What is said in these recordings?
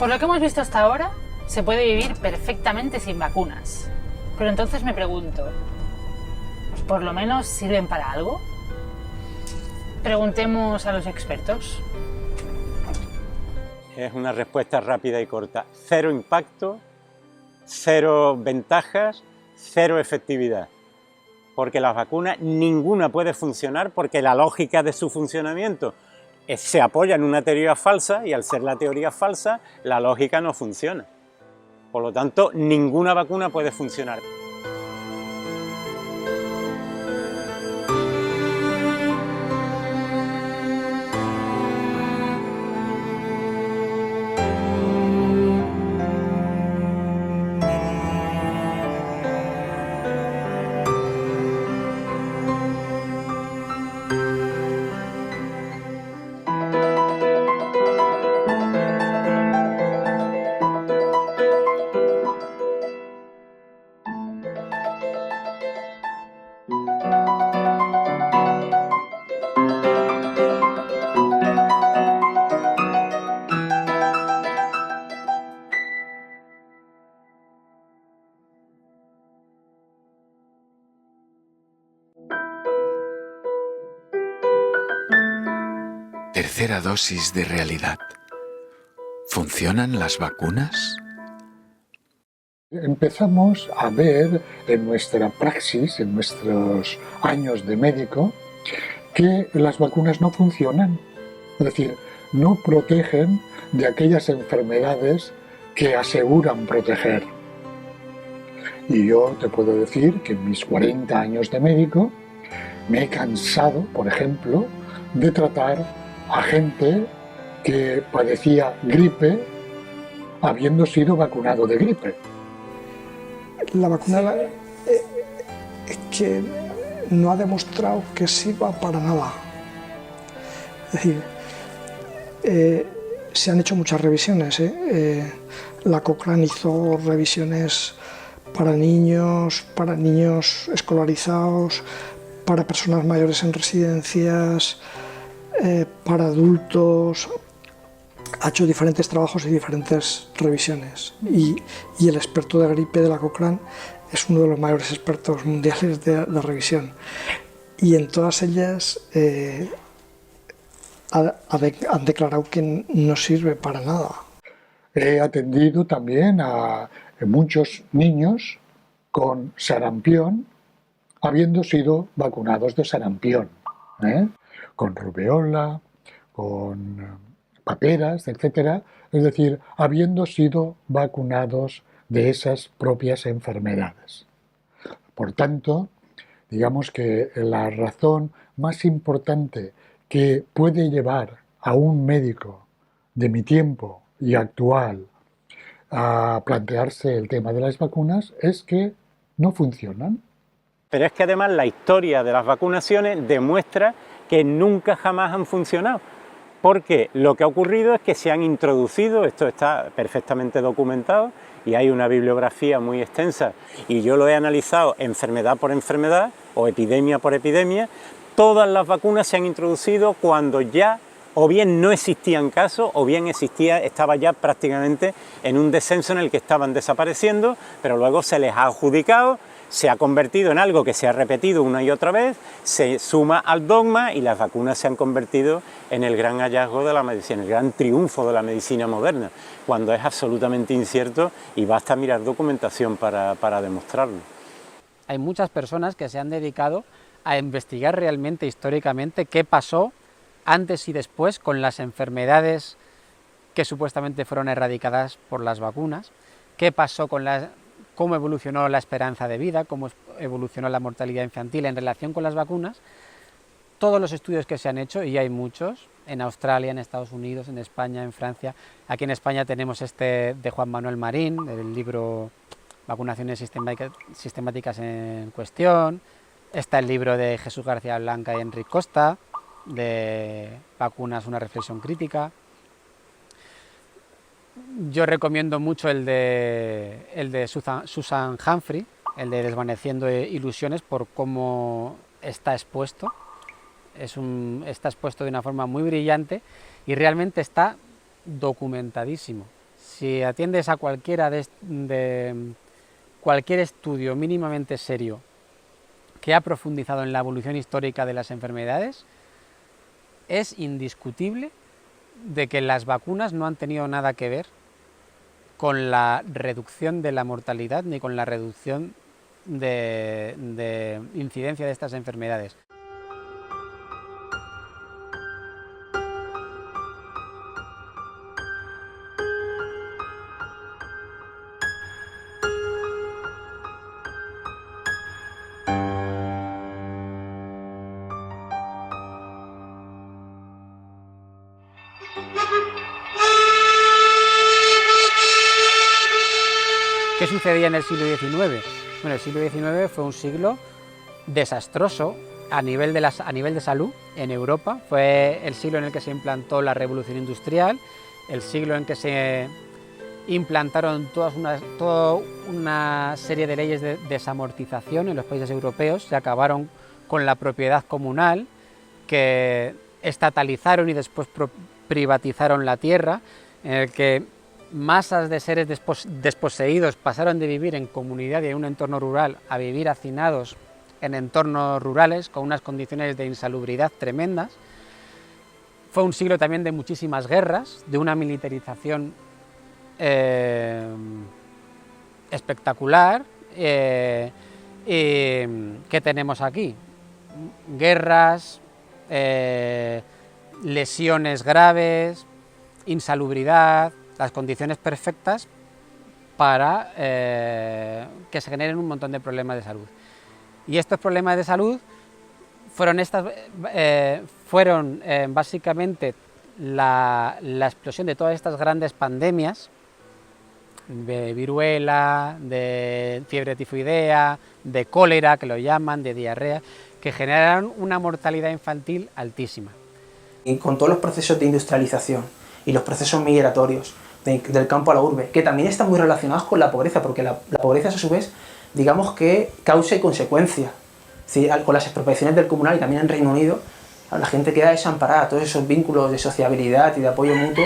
Por lo que hemos visto hasta ahora, se puede vivir perfectamente sin vacunas. Pero entonces me pregunto, ¿por lo menos sirven para algo? Preguntemos a los expertos. Es una respuesta rápida y corta. Cero impacto, cero ventajas, cero efectividad. Porque las vacunas ninguna puede funcionar porque la lógica de su funcionamiento se apoya en una teoría falsa y al ser la teoría falsa, la lógica no funciona. Por lo tanto, ninguna vacuna puede funcionar. Tercera dosis de realidad. ¿Funcionan las vacunas? Empezamos a ver en nuestra praxis, en nuestros años de médico, que las vacunas no funcionan. Es decir, no protegen de aquellas enfermedades que aseguran proteger. Y yo te puedo decir que en mis 40 años de médico me he cansado, por ejemplo, de tratar a gente que padecía gripe habiendo sido vacunado de gripe. La vacuna es que no ha demostrado que sirva para nada. Es decir, se han hecho muchas revisiones. La Cochrane hizo revisiones para niños escolarizados, para personas mayores en residencias, para adultos. Ha hecho diferentes trabajos y diferentes revisiones. Y el experto de gripe de la Cochrane es uno de los mayores expertos mundiales de revisión. Y en todas ellas han declarado que no sirve para nada. He atendido también a muchos niños con sarampión, habiendo sido vacunados de sarampión, con rubeola, con paperas, etcétera, es decir, habiendo sido vacunados de esas propias enfermedades. Por tanto, digamos que la razón más importante que puede llevar a un médico de mi tiempo y actual a plantearse el tema de las vacunas es que no funcionan. Pero es que además la historia de las vacunaciones demuestra que nunca jamás han funcionado. Porque lo que ha ocurrido es que se han introducido, esto está perfectamente documentado y hay una bibliografía muy extensa y yo lo he analizado enfermedad por enfermedad o epidemia por epidemia, todas las vacunas se han introducido cuando ya o bien no existían casos o bien estaba ya prácticamente en un descenso en el que estaban desapareciendo, pero luego se les ha adjudicado, se ha convertido en algo que se ha repetido una y otra vez, se suma al dogma y las vacunas se han convertido en el gran hallazgo de la medicina, el gran triunfo de la medicina moderna, cuando es absolutamente incierto y basta mirar documentación para demostrarlo. Hay muchas personas que se han dedicado a investigar realmente históricamente qué pasó antes y después con las enfermedades que supuestamente fueron erradicadas por las vacunas, qué pasó con cómo evolucionó la esperanza de vida, cómo evolucionó la mortalidad infantil en relación con las vacunas. Todos los estudios que se han hecho, y hay muchos, en Australia, en Estados Unidos, en España, en Francia. Aquí en España tenemos este de Juan Manuel Marín, del libro Vacunaciones sistemáticas en cuestión. Está el libro de Jesús García Blanca y Enric Costa, de Vacunas, una reflexión crítica. Yo recomiendo mucho el de Susan Humphrey, el de Desvaneciendo ilusiones, por cómo está expuesto. Está expuesto de una forma muy brillante y realmente está documentadísimo. si atiendes a cualquiera de cualquier estudio mínimamente serio que ha profundizado en la evolución histórica de las enfermedades, es indiscutible de que las vacunas no han tenido nada que ver con la reducción de la mortalidad ni con la reducción de incidencia de estas enfermedades. ¿Qué sucedía en el siglo XIX? Bueno, el siglo XIX fue un siglo desastroso a nivel de salud en Europa. Fue el siglo en el que se implantó la revolución industrial, el siglo en que se implantaron toda una serie de leyes de desamortización en los países europeos. Se acabaron con la propiedad comunal, que estatalizaron y después privatizaron la tierra, en el que masas de seres desposeídos pasaron de vivir en comunidad y en un entorno rural a vivir hacinados en entornos rurales con unas condiciones de insalubridad tremendas. Fue un siglo también de muchísimas guerras, de una militarización espectacular. ¿Qué tenemos aquí? Guerras, lesiones graves, insalubridad, las condiciones perfectas para que se generen un montón de problemas de salud. Y estos problemas de salud fueron básicamente la explosión de todas estas grandes pandemias, de viruela, de fiebre tifoidea, de cólera, que lo llaman, de diarrea, que generaron una mortalidad infantil altísima. Y con todos los procesos de industrialización y los procesos migratorios del campo a la urbe, que también están muy relacionados con la pobreza, porque la pobreza es a su vez, digamos que causa y consecuencia. ¿Sí? Con las expropiaciones del comunal y también en Reino Unido, la gente queda desamparada, todos esos vínculos de sociabilidad y de apoyo mutuo.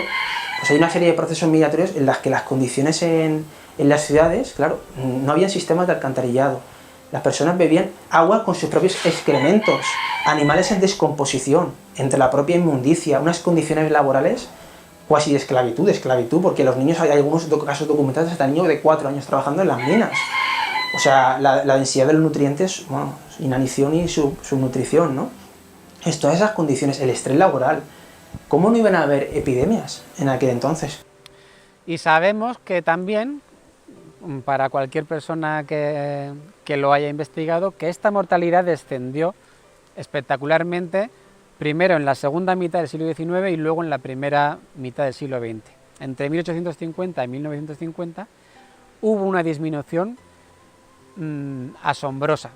Pues hay una serie de procesos migratorios en las que las condiciones en las ciudades, claro, no había sistemas de alcantarillado. Las personas bebían agua con sus propios excrementos, animales en descomposición, entre la propia inmundicia, unas condiciones laborales cuasi de esclavitud, porque los niños, hay algunos casos documentados hasta niños de 4 años trabajando en las minas. O sea, la densidad de los nutrientes, bueno, inanición y subnutrición, ¿no? Todas esas condiciones, el estrés laboral, ¿cómo no iban a haber epidemias en aquel entonces? Y sabemos que también, para cualquier persona que lo haya investigado, que esta mortalidad descendió espectacularmente primero en la segunda mitad del siglo XIX y luego en la primera mitad del siglo XX. Entre 1850 y 1950 hubo una disminución asombrosa,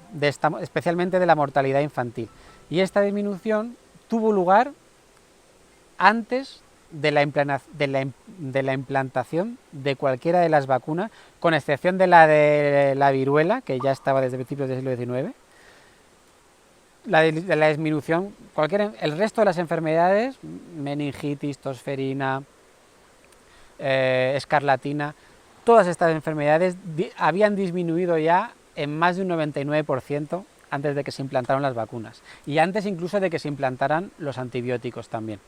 especialmente de la mortalidad infantil. Y esta disminución tuvo lugar antes de la implantación de cualquiera de las vacunas, con excepción de la viruela, que ya estaba desde principios del siglo XIX. La disminución, el resto de las enfermedades, meningitis, tosferina, escarlatina, todas estas enfermedades habían disminuido ya en más de un 99% antes de que se implantaron las vacunas y antes incluso de que se implantaran los antibióticos también.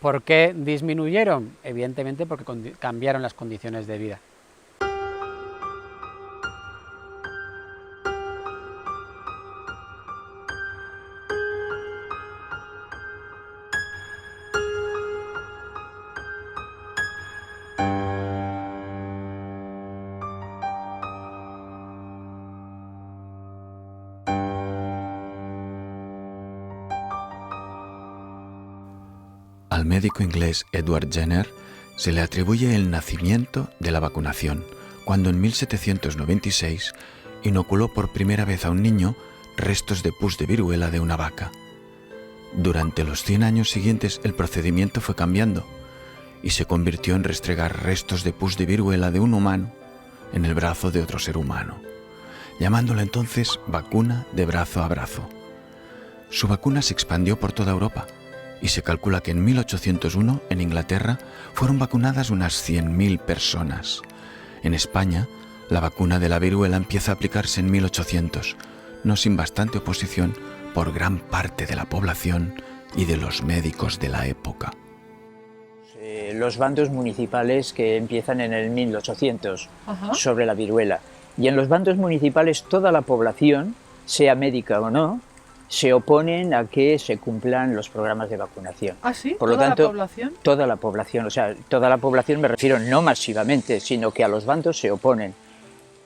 ¿Por qué disminuyeron? Evidentemente porque cambiaron las condiciones de vida. Al médico inglés Edward Jenner se le atribuye el nacimiento de la vacunación, cuando en 1796 inoculó por primera vez a un niño restos de pus de viruela de una vaca. Durante los 100 años siguientes el procedimiento fue cambiando y se convirtió en restregar restos de pus de viruela de un humano en el brazo de otro ser humano, llamándola entonces vacuna de brazo a brazo. Su vacuna se expandió por toda Europa y se calcula que en 1801 en Inglaterra fueron vacunadas unas 100.000 personas. En España, la vacuna de la viruela empieza a aplicarse en 1800, no sin bastante oposición por gran parte de la población y de los médicos de la época. Los bandos municipales que empiezan en el 1800 sobre la viruela. Y en los bandos municipales toda la población, sea médica o no, se oponen a que se cumplan los programas de vacunación. ¿Ah, sí? Por lo ¿Toda tanto, la población? Toda la población, o sea, toda la población me refiero no masivamente, sino que a los bandos se oponen.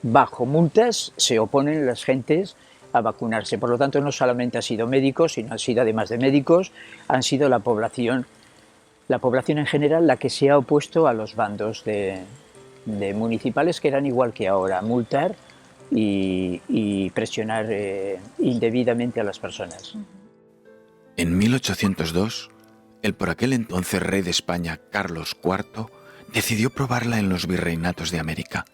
Bajo multas se oponen las gentes a vacunarse. Por lo tanto, no solamente han sido médicos, sino han sido, además de médicos, han sido la población en general la que se ha opuesto a los bandos de municipales, que eran igual que ahora, multar y presionar indebidamente a las personas. En 1802, el por aquel entonces rey de España, Carlos IV, decidió probarla en los virreinatos de América.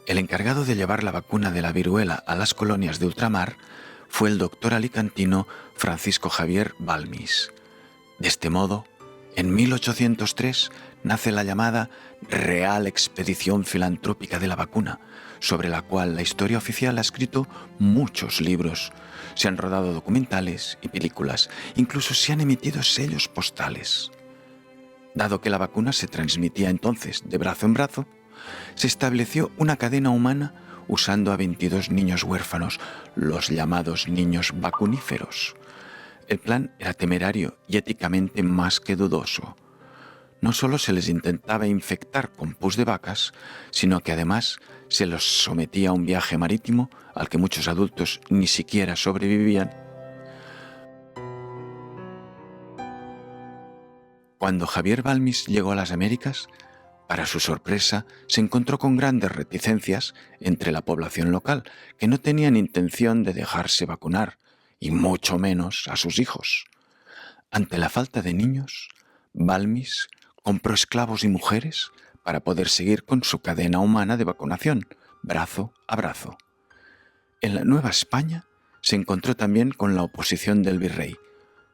El encargado de llevar la vacuna de la viruela a las colonias de ultramar fue el doctor alicantino Francisco Javier Balmis. De este modo, en 1803 nace la llamada Real Expedición Filantrópica de la Vacuna, sobre la cual la historia oficial ha escrito muchos libros. Se han rodado documentales y películas, incluso se han emitido sellos postales. Dado que la vacuna se transmitía entonces de brazo en brazo, se estableció una cadena humana usando a 22 niños huérfanos, los llamados niños vacuníferos. El plan era temerario y éticamente más que dudoso. No solo se les intentaba infectar con pus de vacas, sino que además se los sometía a un viaje marítimo al que muchos adultos ni siquiera sobrevivían. Cuando Javier Balmis llegó a las Américas, para su sorpresa, se encontró con grandes reticencias entre la población local, que no tenían intención de dejarse vacunar, y mucho menos a sus hijos. Ante la falta de niños, Balmis compró esclavos y mujeres para poder seguir con su cadena humana de vacunación, brazo a brazo. En la Nueva España se encontró también con la oposición del virrey,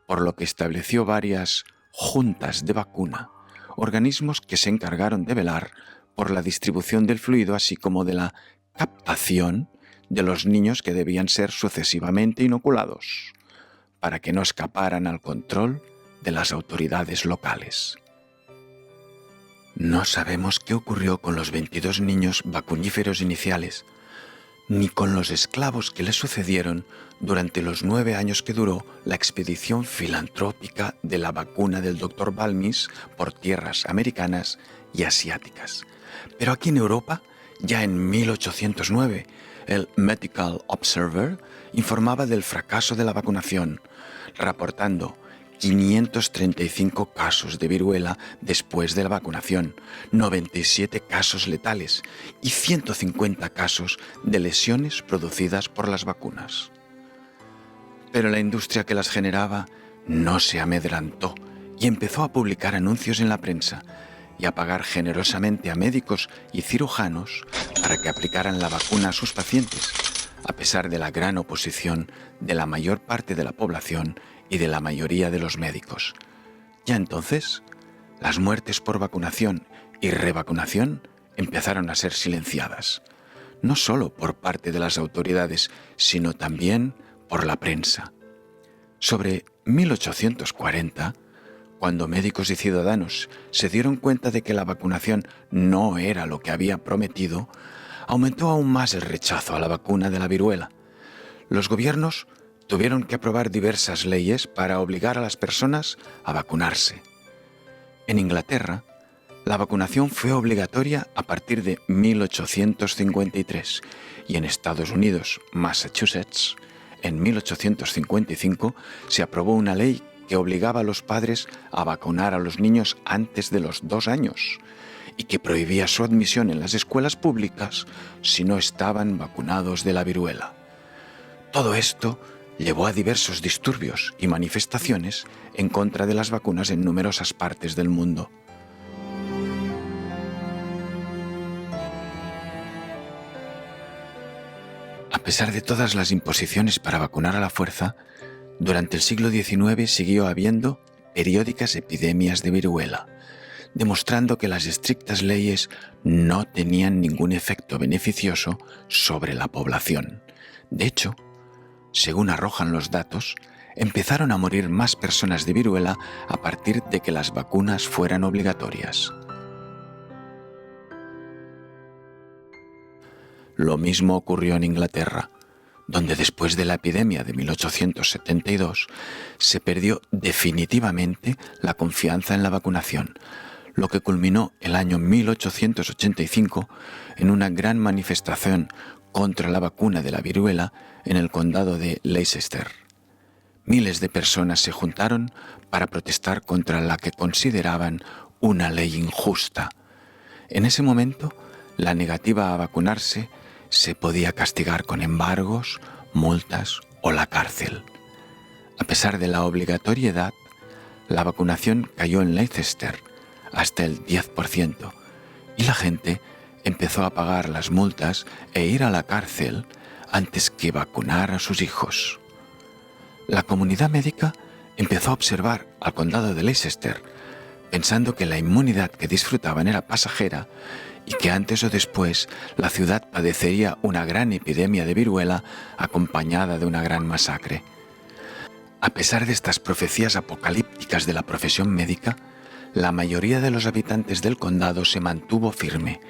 por lo que estableció varias juntas de vacuna, organismos que se encargaron de velar por la distribución del fluido, así como de la captación de los niños que debían ser sucesivamente inoculados, para que no escaparan al control de las autoridades locales. No sabemos qué ocurrió con los 22 niños vacuníferos iniciales, ni con los esclavos que les sucedieron durante los 9 años que duró la expedición filantrópica de la vacuna del Dr. Balmis por tierras americanas y asiáticas. Pero aquí en Europa, ya en 1809, el Medical Observer informaba del fracaso de la vacunación, reportando 535 casos de viruela después de la vacunación, 97 casos letales y 150 casos de lesiones producidas por las vacunas. Pero la industria que las generaba no se amedrentó y empezó a publicar anuncios en la prensa y a pagar generosamente a médicos y cirujanos para que aplicaran la vacuna a sus pacientes, a pesar de la gran oposición de la mayor parte de la población y de la mayoría de los médicos. Ya entonces, las muertes por vacunación y revacunación empezaron a ser silenciadas, no solo por parte de las autoridades, sino también por la prensa. Sobre 1840, cuando médicos y ciudadanos se dieron cuenta de que la vacunación no era lo que había prometido, aumentó aún más el rechazo a la vacuna de la viruela. Los gobiernos tuvieron que aprobar diversas leyes para obligar a las personas a vacunarse. En Inglaterra, la vacunación fue obligatoria a partir de 1853 y en Estados Unidos, Massachusetts, en 1855 se aprobó una ley que obligaba a los padres a vacunar a los niños antes de los 2 años y que prohibía su admisión en las escuelas públicas si no estaban vacunados de la viruela. Todo esto llevó a diversos disturbios y manifestaciones en contra de las vacunas en numerosas partes del mundo. A pesar de todas las imposiciones para vacunar a la fuerza, durante el siglo XIX siguió habiendo periódicas epidemias de viruela, demostrando que las estrictas leyes no tenían ningún efecto beneficioso sobre la población. De hecho, según arrojan los datos, empezaron a morir más personas de viruela a partir de que las vacunas fueran obligatorias. Lo mismo ocurrió en Inglaterra, donde después de la epidemia de 1872 se perdió definitivamente la confianza en la vacunación, lo que culminó el año 1885 en una gran manifestación contra la vacuna de la viruela en el condado de Leicester. Miles de personas se juntaron para protestar contra la que consideraban una ley injusta. En ese momento, la negativa a vacunarse se podía castigar con embargos, multas o la cárcel. A pesar de la obligatoriedad, la vacunación cayó en Leicester hasta el 10% y la gente empezó a pagar las multas e ir a la cárcel antes que vacunar a sus hijos. La comunidad médica empezó a observar al condado de Leicester, pensando que la inmunidad que disfrutaban era pasajera y que antes o después la ciudad padecería una gran epidemia de viruela acompañada de una gran masacre. A pesar de estas profecías apocalípticas de la profesión médica, la mayoría de los habitantes del condado se mantuvo firme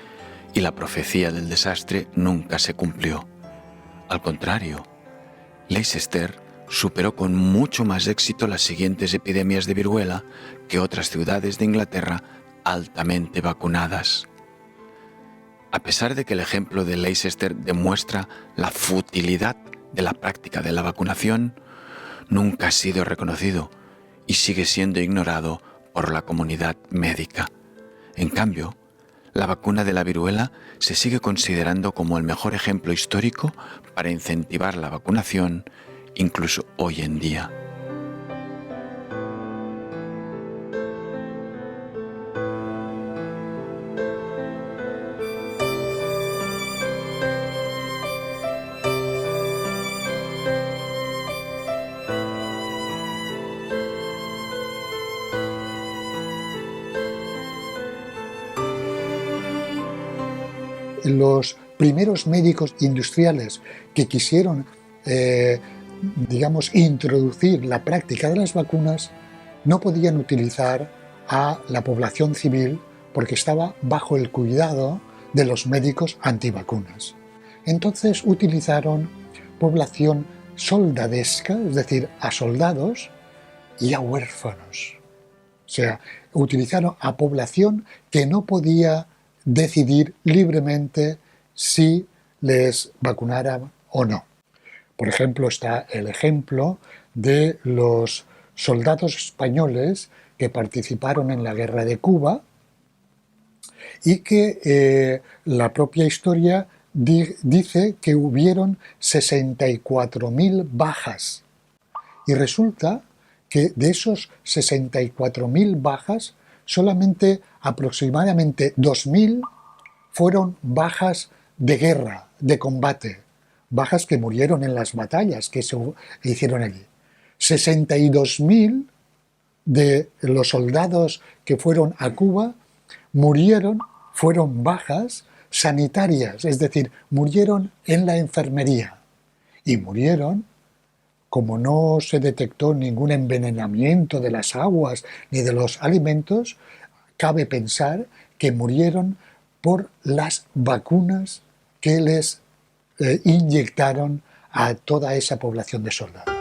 y la profecía del desastre nunca se cumplió. Al contrario, Leicester superó con mucho más éxito las siguientes epidemias de viruela que otras ciudades de Inglaterra altamente vacunadas. A pesar de que el ejemplo de Leicester demuestra la futilidad de la práctica de la vacunación, nunca ha sido reconocido y sigue siendo ignorado por la comunidad médica. En cambio, la vacuna de la viruela se sigue considerando como el mejor ejemplo histórico para incentivar la vacunación, incluso hoy en día. Los primeros médicos industriales que quisieron, introducir la práctica de las vacunas no podían utilizar a la población civil porque estaba bajo el cuidado de los médicos antivacunas. Entonces utilizaron población soldadesca, es decir, a soldados y a huérfanos. O sea, utilizaron a población que no podía decidir libremente si les vacunaran o no. Por ejemplo, está el ejemplo de los soldados españoles que participaron en la guerra de Cuba y que la propia historia dice que hubieron 64.000 bajas. Y resulta que de esos 64.000 bajas, solamente aproximadamente 2.000 fueron bajas de guerra, de combate, bajas que murieron en las batallas que se hicieron allí. 62.000 de los soldados que fueron a Cuba fueron bajas sanitarias, es decir, murieron en la enfermería y murieron. Como no se detectó ningún envenenamiento de las aguas ni de los alimentos, cabe pensar que murieron por las vacunas que les inyectaron a toda esa población de soldados.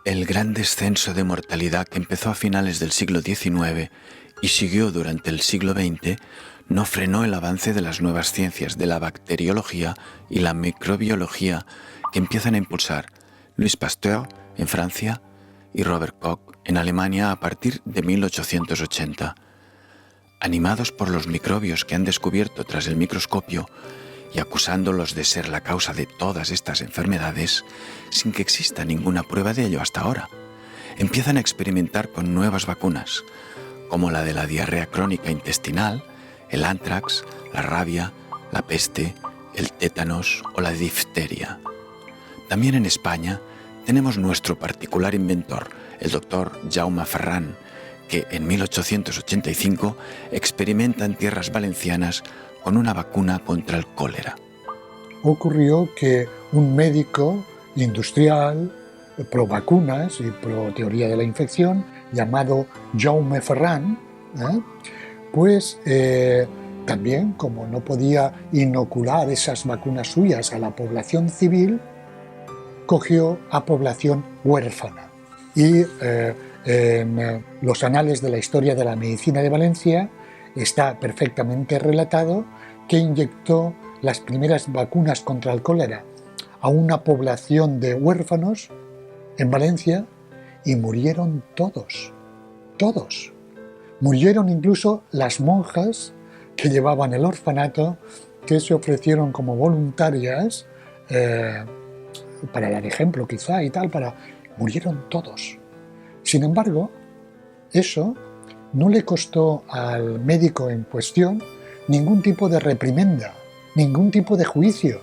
El gran descenso de mortalidad que empezó a finales del siglo XIX y siguió durante el siglo XX no frenó el avance de las nuevas ciencias de la bacteriología y la microbiología que empiezan a impulsar Louis Pasteur en Francia y Robert Koch en Alemania a partir de 1880. Animados por los microbios que han descubierto tras el microscopio y acusándolos de ser la causa de todas estas enfermedades, sin que exista ninguna prueba de ello hasta ahora, empiezan a experimentar con nuevas vacunas, como la de la diarrea crónica intestinal, el anthrax, la rabia, la peste, el tétanos o la difteria. También en España tenemos nuestro particular inventor, el doctor Jaume Ferran, que en 1885 experimenta en tierras valencianas con una vacuna contra el cólera. Ocurrió que un médico industrial, pro vacunas y pro teoría de la infección, llamado Jaume Ferran, también, como no podía inocular esas vacunas suyas a la población civil, cogió a población huérfana. Y en los anales de la historia de la medicina de Valencia está perfectamente relatado que inyectó las primeras vacunas contra el cólera a una población de huérfanos en Valencia y murieron todos. Murieron incluso las monjas que llevaban el orfanato, que se ofrecieron como voluntarias para dar ejemplo quizá y tal, murieron todos. Sin embargo, eso no le costó al médico en cuestión ningún tipo de reprimenda, ningún tipo de juicio.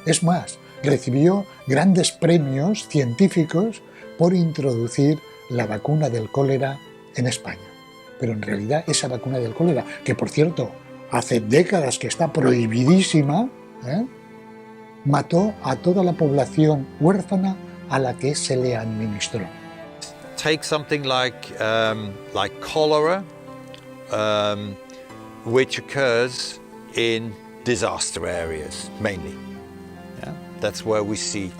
Es más, recibió grandes premios científicos por introducir la vacuna del cólera en España. Pero en realidad esa vacuna del cólera, que por cierto hace décadas que está prohibidísima, mató a toda la población huérfana a la que se le administró. Take something like cholera, which occurs in disaster areas mainly. Yeah? That's where we see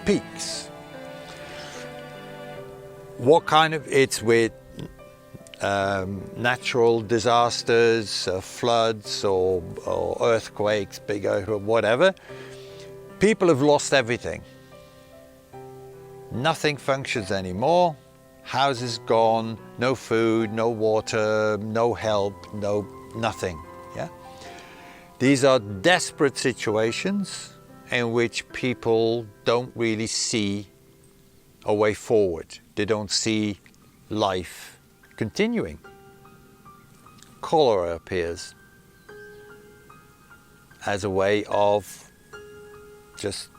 peaks. What kind of, it's with natural disasters, floods or earthquakes, big earthquakes, whatever. People have lost everything. Nothing functions anymore. Houses gone, no food, no water, no help, nothing. Yeah? These are desperate situations in which people don't really see a way forward. They don't see life continuing. Cholera appears as a way of just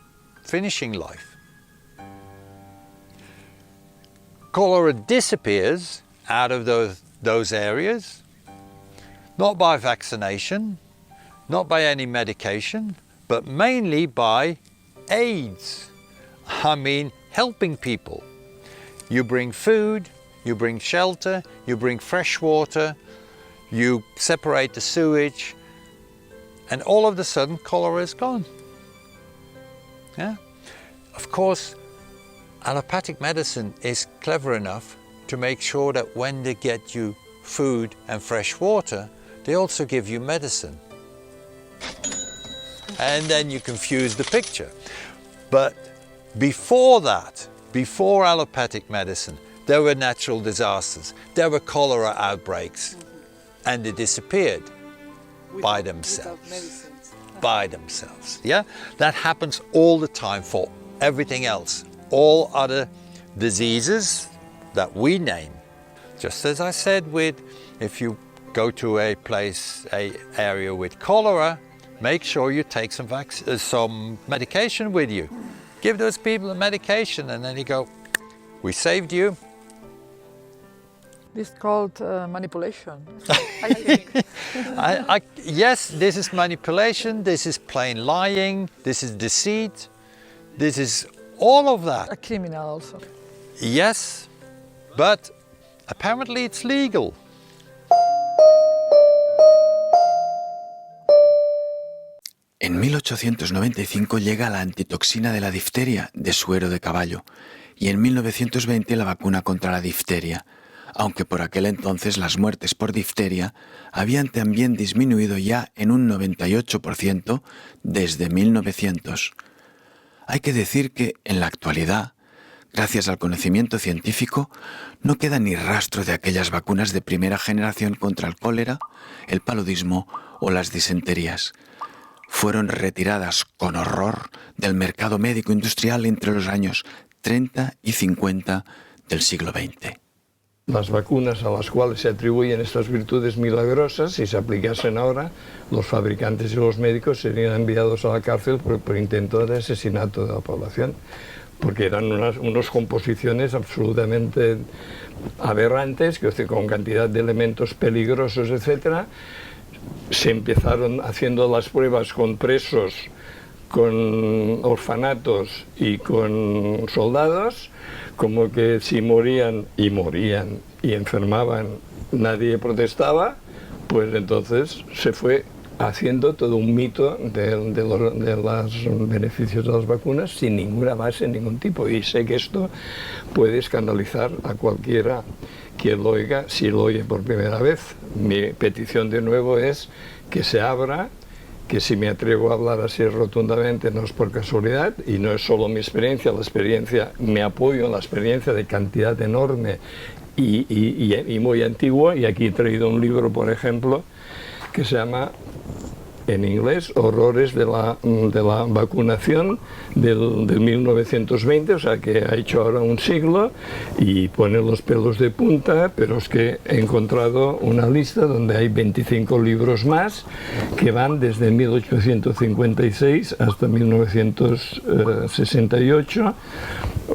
finishing life. Cholera disappears out of those areas, not by vaccination, not by any medication, but mainly by aids. I mean, helping people. You bring food, you bring shelter, you bring fresh water, you separate the sewage, and all of a sudden cholera is gone. Yeah? Of course, allopathic medicine is clever enough to make sure that when they get you food and fresh water, they also give you medicine. And then you confuse the picture. But before that, before allopathic medicine, there were natural disasters, there were cholera outbreaks, and they disappeared by themselves. By themselves, yeah? That happens all the time for everything else. All other diseases that we name. Just as I said if you go to a area with cholera, make sure you take some medication with you. Give those people a medication and then you go, we saved you. This is called manipulation, I think. Yes, this is manipulation, this is plain lying, this is deceit, this is all of that. A criminal also. Yes, but apparently it's legal. En 1895 llega la antitoxina de la difteria de suero de caballo y en 1920 la vacuna contra la difteria, aunque por aquel entonces las muertes por difteria habían también disminuido ya en un 98% desde 1900. Hay que decir que, en la actualidad, gracias al conocimiento científico, no queda ni rastro de aquellas vacunas de primera generación contra el cólera, el paludismo o las disenterías. Fueron retiradas con horror del mercado médico industrial entre los años 30 y 50 del siglo XX. Las vacunas a las cuales se atribuyen estas virtudes milagrosas, si se aplicasen ahora, los fabricantes y los médicos serían enviados a la cárcel por intento de asesinato de la población, porque eran unas composiciones absolutamente aberrantes, con cantidad de elementos peligrosos, etc. Se empezaron haciendo las pruebas con presos, con orfanatos y con soldados, como que si morían y enfermaban, nadie protestaba, pues entonces se fue haciendo todo un mito de los beneficios de las vacunas sin ninguna base, ningún tipo. Y sé que esto puede escandalizar a cualquiera que lo oiga, si lo oye por primera vez. Mi petición de nuevo es que se abra, que si me atrevo a hablar así rotundamente no es por casualidad y no es solo mi experiencia, me apoyo en la experiencia de cantidad enorme y muy antigua, y aquí he traído un libro, por ejemplo, que se llama, en inglés, Horrores de la vacunación del 1920, o sea que ha hecho ahora un siglo, y pone los pelos de punta, pero es que he encontrado una lista donde hay 25 libros más que van desde 1856 hasta 1968,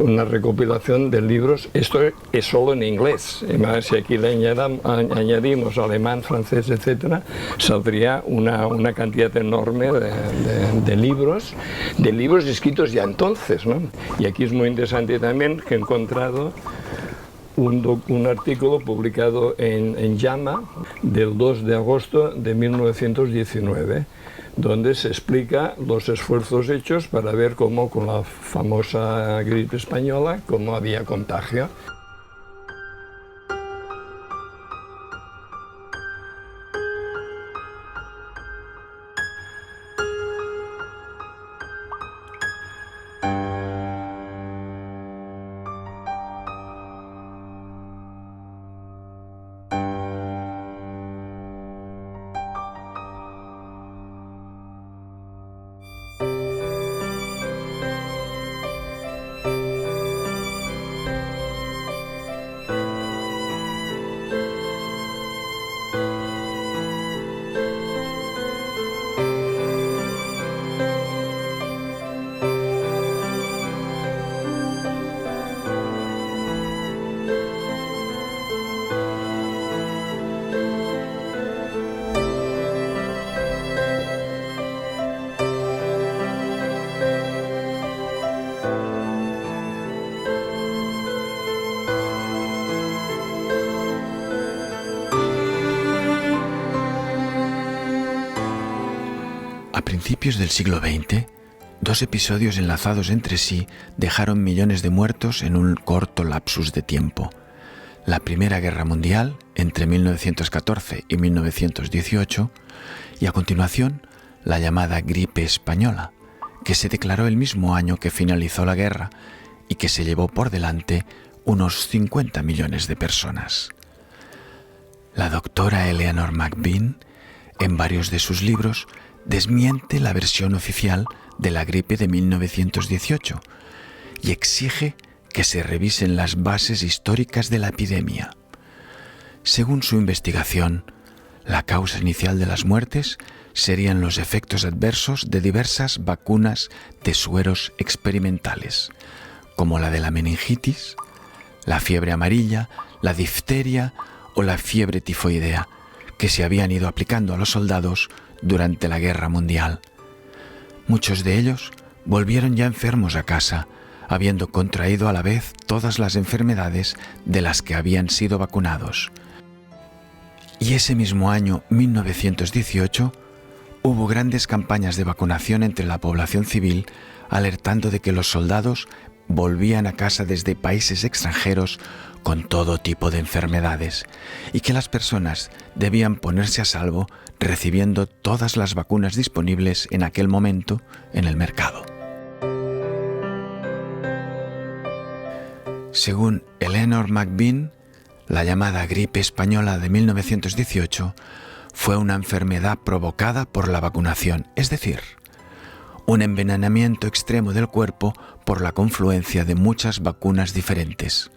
una recopilación de libros. Esto es solo en inglés, si aquí le añadimos alemán, francés, etcétera, saldría una cantidad enorme de libros escritos ya entonces, ¿no? Y aquí es muy interesante también que he encontrado un artículo publicado en JAMA del 2 de agosto de 1919, donde se explica los esfuerzos hechos para ver cómo con la famosa gripe española, cómo había contagio. A principios del siglo XX, dos episodios enlazados entre sí dejaron millones de muertos en un corto lapsus de tiempo. La Primera Guerra Mundial, entre 1914 y 1918, y a continuación, la llamada gripe española, que se declaró el mismo año que finalizó la guerra y que se llevó por delante unos 50 millones de personas. La doctora Eleanor McBean, en varios de sus libros, desmiente la versión oficial de la gripe de 1918 y exige que se revisen las bases históricas de la epidemia. Según su investigación, la causa inicial de las muertes serían los efectos adversos de diversas vacunas de sueros experimentales, como la de la meningitis, la fiebre amarilla, la difteria o la fiebre tifoidea, que se habían ido aplicando a los soldados durante la Guerra Mundial. Muchos de ellos volvieron ya enfermos a casa, habiendo contraído a la vez todas las enfermedades de las que habían sido vacunados. Y ese mismo año, 1918, hubo grandes campañas de vacunación entre la población civil, alertando de que los soldados volvían a casa desde países extranjeros con todo tipo de enfermedades y que las personas debían ponerse a salvo recibiendo todas las vacunas disponibles en aquel momento en el mercado. Según Eleanor McBean, la llamada gripe española de 1918 fue una enfermedad provocada por la vacunación, es decir, un envenenamiento extremo del cuerpo por la confluencia de muchas vacunas diferentes.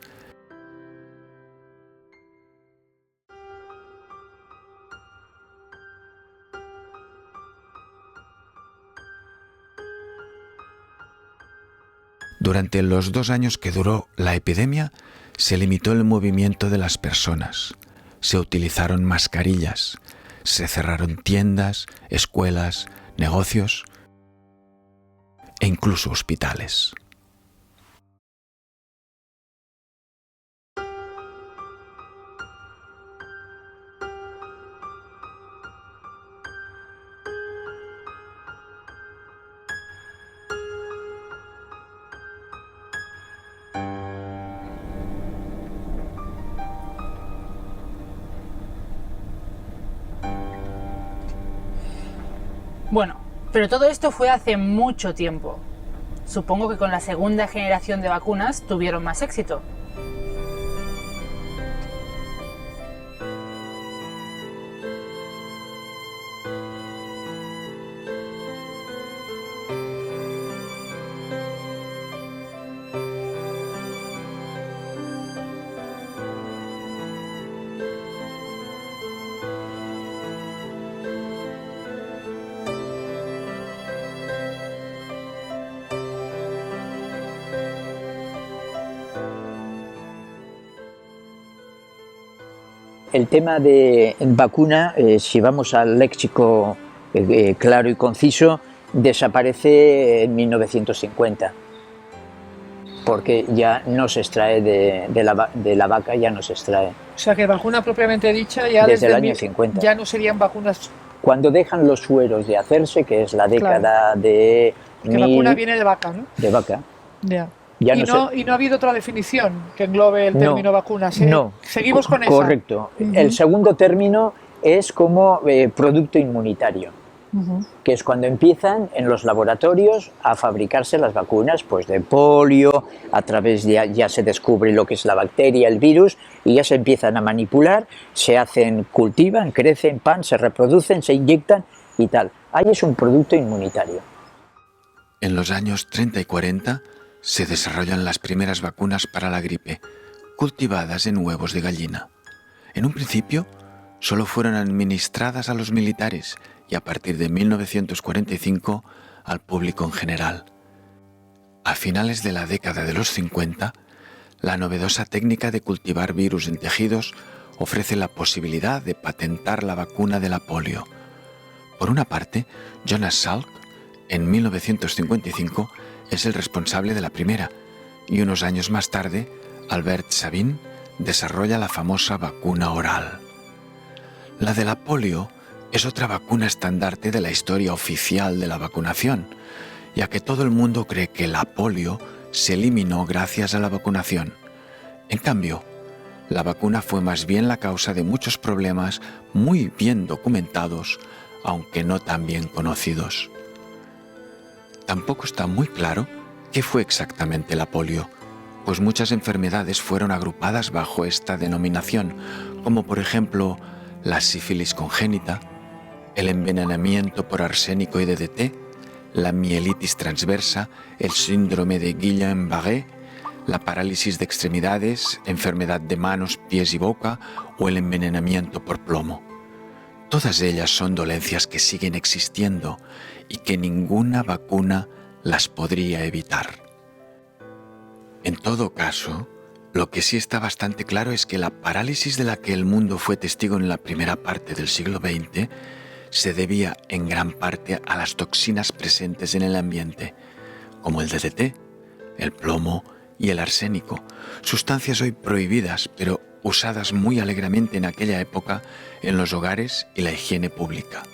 Durante los 2 años que duró la epidemia, se limitó el movimiento de las personas, se utilizaron mascarillas, se cerraron tiendas, escuelas, negocios e incluso hospitales. Bueno, pero todo esto fue hace mucho tiempo. Supongo que con la segunda generación de vacunas tuvieron más éxito. El tema de vacuna, si vamos al léxico claro y conciso, desaparece en 1950, porque ya no se extrae de la vaca, ya no se extrae. O sea que vacuna propiamente dicha ya desde el año 50. Ya no serían vacunas. Cuando dejan los sueros de hacerse, que es la década de... Que vacuna viene de vaca, ¿no? De vaca. Ya. Ya y no ha habido otra definición que englobe el término vacuna. No. Seguimos con esa. Correcto. El segundo término es como producto inmunitario, que es cuando empiezan en los laboratorios a fabricarse las vacunas, pues de polio, a través de ya se descubre lo que es la bacteria, el virus, y ya se empiezan a manipular, se hacen, cultivan, crecen, se reproducen, se inyectan y tal. Ahí es un producto inmunitario. En los años 30 y 40 se desarrollan las primeras vacunas para la gripe, cultivadas en huevos de gallina. En un principio, solo fueron administradas a los militares y a partir de 1945 al público en general. A finales de la década de los 50, la novedosa técnica de cultivar virus en tejidos ofrece la posibilidad de patentar la vacuna de la polio. Por una parte, Jonas Salk, en 1955, es el responsable de la primera, y unos años más tarde, Albert Sabin desarrolla la famosa vacuna oral. La de la polio es otra vacuna estandarte de la historia oficial de la vacunación, ya que todo el mundo cree que la polio se eliminó gracias a la vacunación. En cambio, la vacuna fue más bien la causa de muchos problemas muy bien documentados, aunque no tan bien conocidos. Tampoco está muy claro qué fue exactamente la polio, pues muchas enfermedades fueron agrupadas bajo esta denominación, como por ejemplo la sífilis congénita, el envenenamiento por arsénico y DDT, la mielitis transversa, el síndrome de Guillain-Barré, la parálisis de extremidades, enfermedad de manos, pies y boca o el envenenamiento por plomo. Todas ellas son dolencias que siguen existiendo y que ninguna vacuna las podría evitar. En todo caso, lo que sí está bastante claro es que la parálisis de la que el mundo fue testigo en la primera parte del siglo XX se debía en gran parte a las toxinas presentes en el ambiente, como el DDT, el plomo y el arsénico, sustancias hoy prohibidas, pero usadas muy alegremente en aquella época en los hogares y la higiene pública.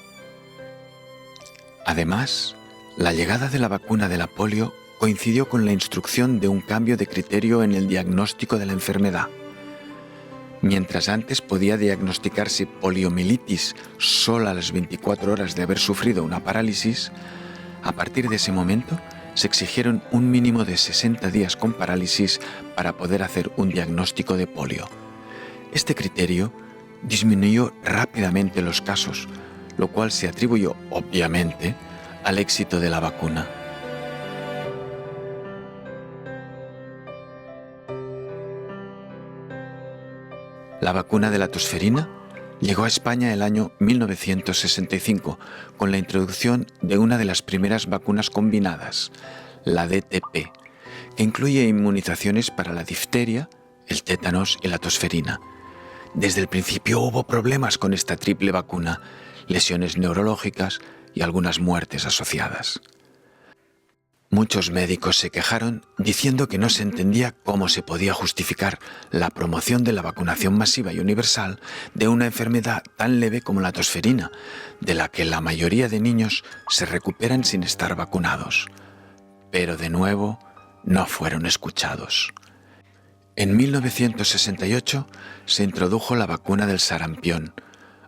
Además, la llegada de la vacuna de la polio coincidió con la instrucción de un cambio de criterio en el diagnóstico de la enfermedad. Mientras antes podía diagnosticarse poliomielitis solo a las 24 horas de haber sufrido una parálisis, a partir de ese momento se exigieron un mínimo de 60 días con parálisis para poder hacer un diagnóstico de polio. Este criterio disminuyó rápidamente los casos, lo cual se atribuyó, obviamente, al éxito de la vacuna. La vacuna de la tosferina llegó a España el año 1965 con la introducción de una de las primeras vacunas combinadas, la DTP, e incluye inmunizaciones para la difteria, el tétanos y la tosferina. Desde el principio hubo problemas con esta triple vacuna, lesiones neurológicas y algunas muertes asociadas. Muchos médicos se quejaron diciendo que no se entendía cómo se podía justificar la promoción de la vacunación masiva y universal de una enfermedad tan leve como la tosferina, de la que la mayoría de niños se recuperan sin estar vacunados. Pero de nuevo, no fueron escuchados. En 1968 se introdujo la vacuna del sarampión,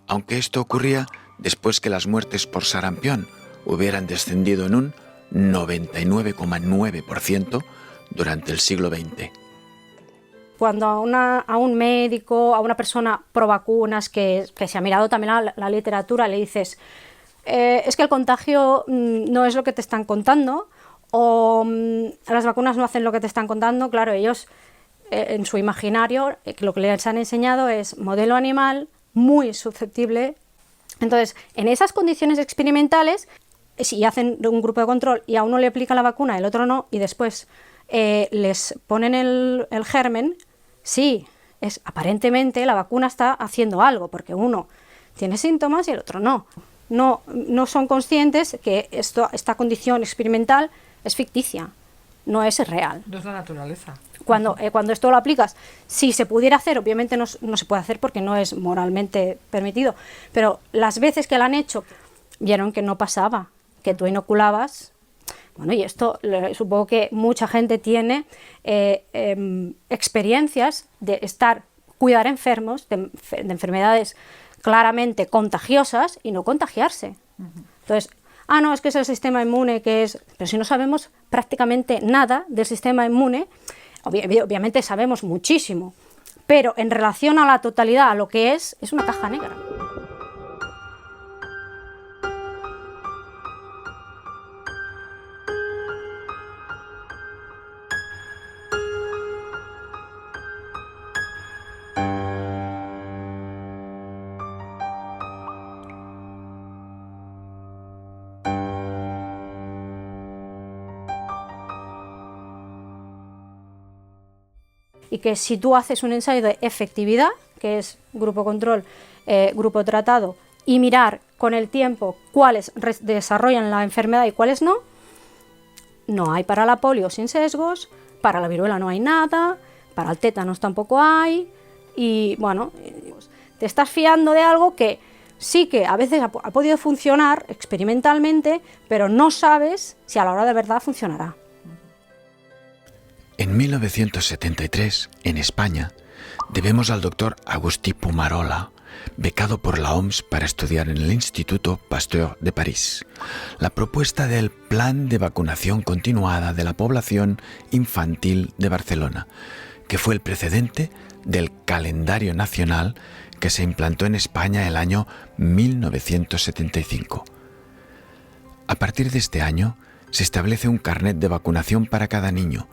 aunque esto ocurría después que las muertes por sarampión hubieran descendido en un 99,9% durante el siglo XX. Cuando a un médico, a una persona pro vacunas que se ha mirado también la literatura, le dices es que el contagio no es lo que te están contando, o las vacunas no hacen lo que te están contando, claro, ellos en su imaginario lo que les han enseñado es modelo animal muy susceptible. Entonces, en esas condiciones experimentales, si hacen un grupo de control y a uno le aplican la vacuna, el otro no, y después les ponen el germen, sí, aparentemente la vacuna está haciendo algo, porque uno tiene síntomas y el otro no. No son conscientes que esta condición experimental es ficticia, no es real. No es la naturaleza. Cuando esto lo aplicas, si se pudiera hacer, obviamente no se puede hacer porque no es moralmente permitido, pero las veces que lo han hecho, vieron que no pasaba, que tú inoculabas. Bueno, y esto supongo que mucha gente tiene experiencias de cuidar enfermos de enfermedades claramente contagiosas y no contagiarse. Entonces, no, es que es el sistema inmune que es... Pero si no sabemos prácticamente nada del sistema inmune, obviamente sabemos muchísimo, pero en relación a la totalidad, a lo que es una caja negra. Y que si tú haces un ensayo de efectividad, que es grupo control, grupo tratado, y mirar con el tiempo cuáles desarrollan la enfermedad y cuáles no, no hay para la polio sin sesgos, para la viruela no hay nada, para el tétanos tampoco hay, y bueno, te estás fiando de algo que sí que a veces ha podido funcionar experimentalmente, pero no sabes si a la hora de verdad funcionará. En 1973, en España, debemos al doctor Agustí Pumarola, becado por la OMS para estudiar en el Instituto Pasteur de París, la propuesta del Plan de Vacunación Continuada de la Población Infantil de Barcelona, que fue el precedente del calendario nacional que se implantó en España el año 1975. A partir de este año, se establece un carnet de vacunación para cada niño,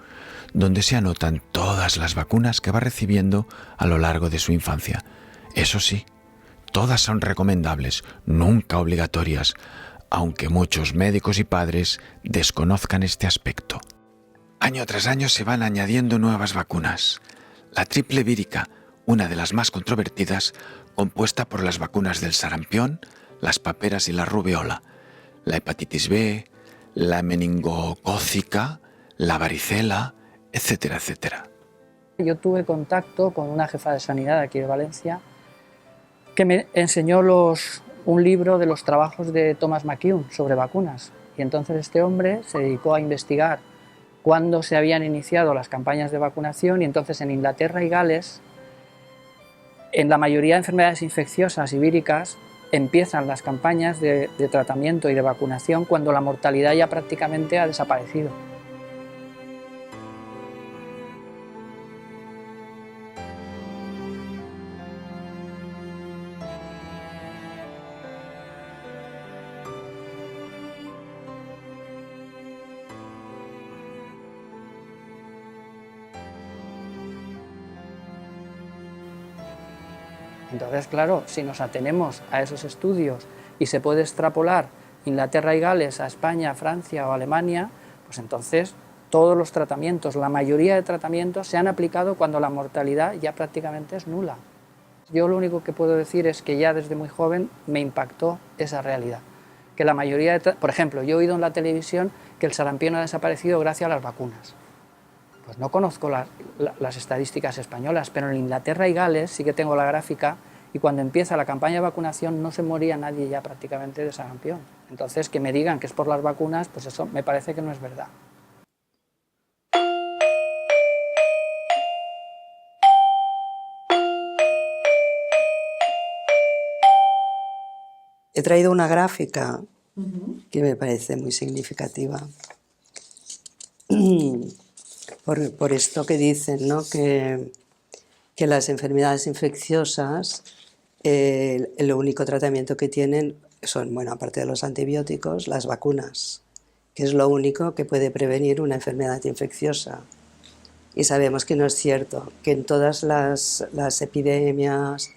donde se anotan todas las vacunas que va recibiendo a lo largo de su infancia. Eso sí, todas son recomendables, nunca obligatorias, aunque muchos médicos y padres desconozcan este aspecto. Año tras año se van añadiendo nuevas vacunas. La triple vírica, una de las más controvertidas, compuesta por las vacunas del sarampión, las paperas y la rubeola, la hepatitis B, la meningocócica, la varicela, etcétera, etcétera. Yo tuve contacto con una jefa de sanidad aquí de Valencia que me enseñó un libro de los trabajos de Thomas McEwen sobre vacunas. Y entonces este hombre se dedicó a investigar cuándo se habían iniciado las campañas de vacunación, y entonces en Inglaterra y Gales, en la mayoría de enfermedades infecciosas y víricas, empiezan las campañas de tratamiento y de vacunación cuando la mortalidad ya prácticamente ha desaparecido. Entonces, claro, si nos atenemos a esos estudios y se puede extrapolar Inglaterra y Gales a España, Francia o Alemania, pues entonces todos los tratamientos, la mayoría de tratamientos se han aplicado cuando la mortalidad ya prácticamente es nula. Yo lo único que puedo decir es que ya desde muy joven me impactó esa realidad. Que la mayoría por ejemplo, yo he oído en la televisión que el sarampión ha desaparecido gracias a las vacunas. Pues no conozco las estadísticas españolas, pero en Inglaterra y Gales sí que tengo la gráfica, y cuando empieza la campaña de vacunación no se moría nadie ya prácticamente de sarampión. Entonces, que me digan que es por las vacunas, pues eso me parece que no es verdad. He traído una gráfica que me parece muy significativa. Por esto que dicen, ¿no? que las enfermedades infecciosas, el único tratamiento que tienen son, bueno, aparte de los antibióticos, las vacunas, que es lo único que puede prevenir una enfermedad infecciosa. Y sabemos que no es cierto, que en todas las epidemias,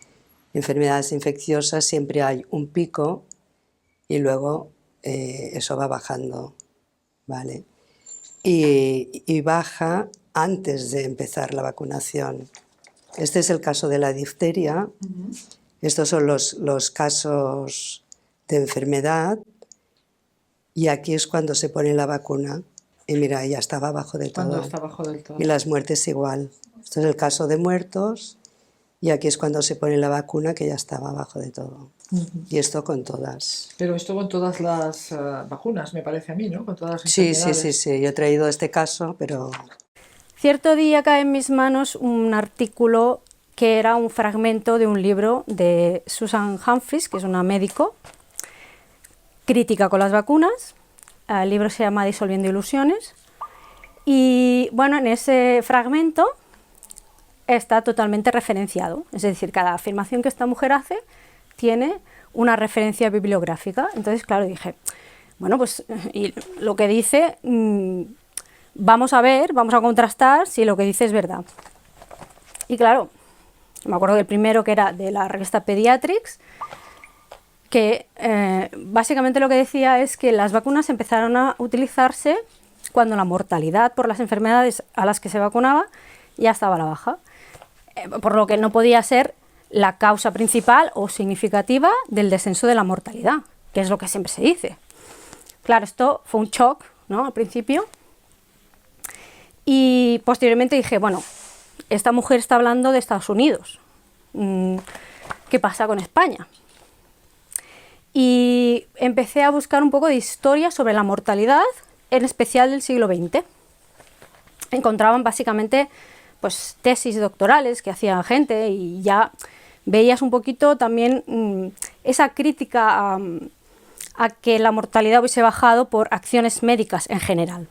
enfermedades infecciosas, siempre hay un pico y luego eso va bajando, ¿vale? Y baja antes de empezar la vacunación. Este es el caso de la difteria. Estos son los casos de enfermedad, y aquí es cuando se pone la vacuna. Y mira, ya estaba abajo de todo. Cuando está abajo del todo. Y las muertes igual. Esto es el caso de muertos, y aquí es cuando se pone la vacuna, que ya estaba abajo de todo. Y esto con todas. Pero esto con todas las vacunas, me parece a mí, ¿no? Con todas las Sí, enfermedades. yo he traído este caso, pero... Cierto día cae en mis manos un artículo que era un fragmento de un libro de Susan Humphries, que es una médico, crítica con las vacunas. El libro se llama Disolviendo ilusiones. Y bueno, en ese fragmento está totalmente referenciado. Es decir, cada afirmación que esta mujer hace tiene una referencia bibliográfica. Entonces, claro, dije, bueno, pues y lo que dice, vamos a ver, vamos a contrastar si lo que dice es verdad. Y claro, me acuerdo del primero, que era de la revista Pediatrics, que básicamente lo que decía es que las vacunas empezaron a utilizarse cuando la mortalidad por las enfermedades a las que se vacunaba ya estaba a la baja, por lo que no podía ser la causa principal o significativa del descenso de la mortalidad, que es lo que siempre se dice. Claro, esto fue un shock, ¿no?, al principio, y posteriormente dije, bueno, esta mujer está hablando de Estados Unidos, ¿qué pasa con España? Y empecé a buscar un poco de historia sobre la mortalidad, en especial del siglo XX. Encontraban básicamente pues tesis doctorales que hacía gente, y ya veías un poquito también esa crítica a que la mortalidad hubiese bajado por acciones médicas en general.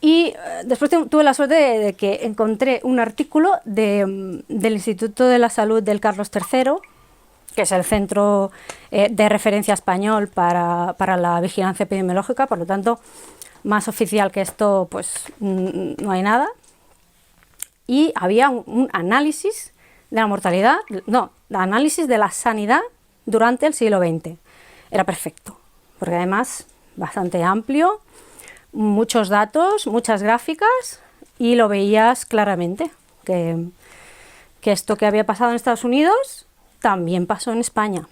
Y después tuve la suerte de que encontré un artículo del Instituto de la Salud del Carlos III, que es el centro de referencia español para la vigilancia epidemiológica, por lo tanto, más oficial que esto pues no hay nada. Y había un análisis de la mortalidad, no, el análisis de la sanidad durante el siglo XX. Era perfecto, porque además bastante amplio, muchos datos, muchas gráficas, y lo veías claramente, que esto que había pasado en Estados Unidos también pasó en España.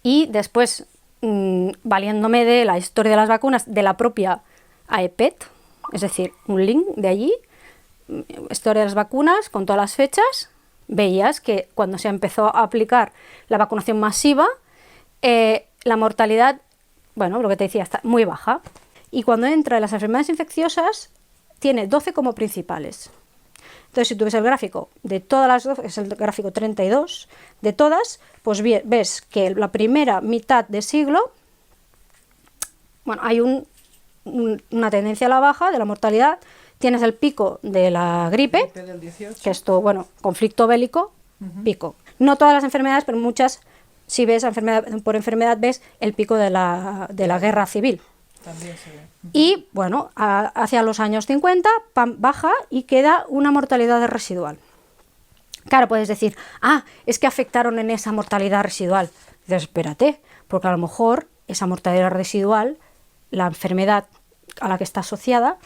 Y después, valiéndome de la historia de las vacunas, de la propia AEPET, es decir, un link de allí, historia de las vacunas, con todas las fechas, veías que cuando se empezó a aplicar la vacunación masiva, la mortalidad, bueno, lo que te decía, está muy baja. Y cuando entra en las enfermedades infecciosas, tiene 12 como principales. Entonces, si tú ves el gráfico de todas las 12, es el gráfico 32, de todas, pues ves que la primera mitad de siglo, bueno, hay una tendencia a la baja de la mortalidad. Tienes el pico de la gripe, que esto, bueno, conflicto bélico, pico. No todas las enfermedades, pero muchas, si ves enfermedad por enfermedad, ves el pico de la guerra civil. También se ve. Y bueno, hacia los años 50 baja y queda una mortalidad residual. Claro, puedes decir, es que afectaron en esa mortalidad residual. Dices, espérate, porque a lo mejor esa mortalidad residual, la enfermedad a la que está asociada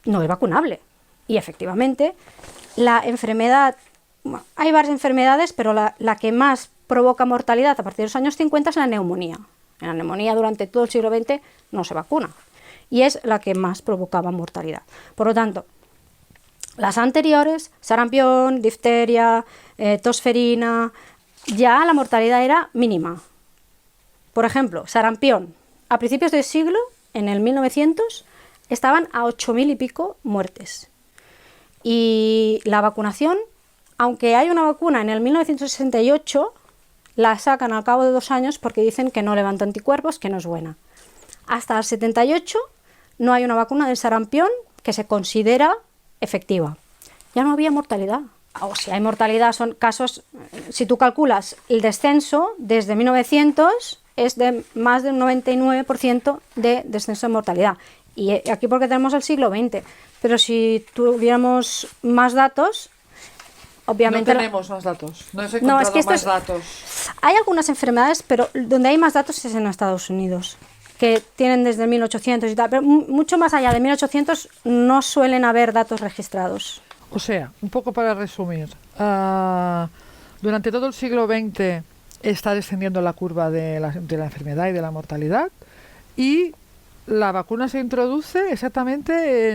no es vacunable. Y efectivamente, la enfermedad, hay varias enfermedades, pero la que más provoca mortalidad a partir de los años 50 es la neumonía. En la neumonía durante todo el siglo XX no se vacuna y es la que más provocaba mortalidad. Por lo tanto, las anteriores, sarampión, difteria, tosferina, ya la mortalidad era mínima. Por ejemplo, sarampión, a principios del siglo, en el 1900, estaban a 8.000 y pico muertes. Y la vacunación, aunque hay una vacuna en el 1968, la sacan al cabo de 2 años porque dicen que no levanta anticuerpos, que no es buena. Hasta el 78 no hay una vacuna del sarampión que se considera efectiva. Ya no había mortalidad. O si hay mortalidad son casos, si tú calculas el descenso desde 1900 es de más del 99% de descenso de mortalidad. Y aquí porque tenemos el siglo XX. Pero si tuviéramos más datos, obviamente... No tenemos más datos, no he encontrado más datos. Hay algunas enfermedades, pero donde hay más datos es en Estados Unidos, que tienen desde 1800 y tal, pero mucho más allá de 1800 no suelen haber datos registrados. O sea, un poco para resumir, durante todo el siglo XX está descendiendo la curva de la enfermedad y de la mortalidad, y la vacuna se introduce exactamente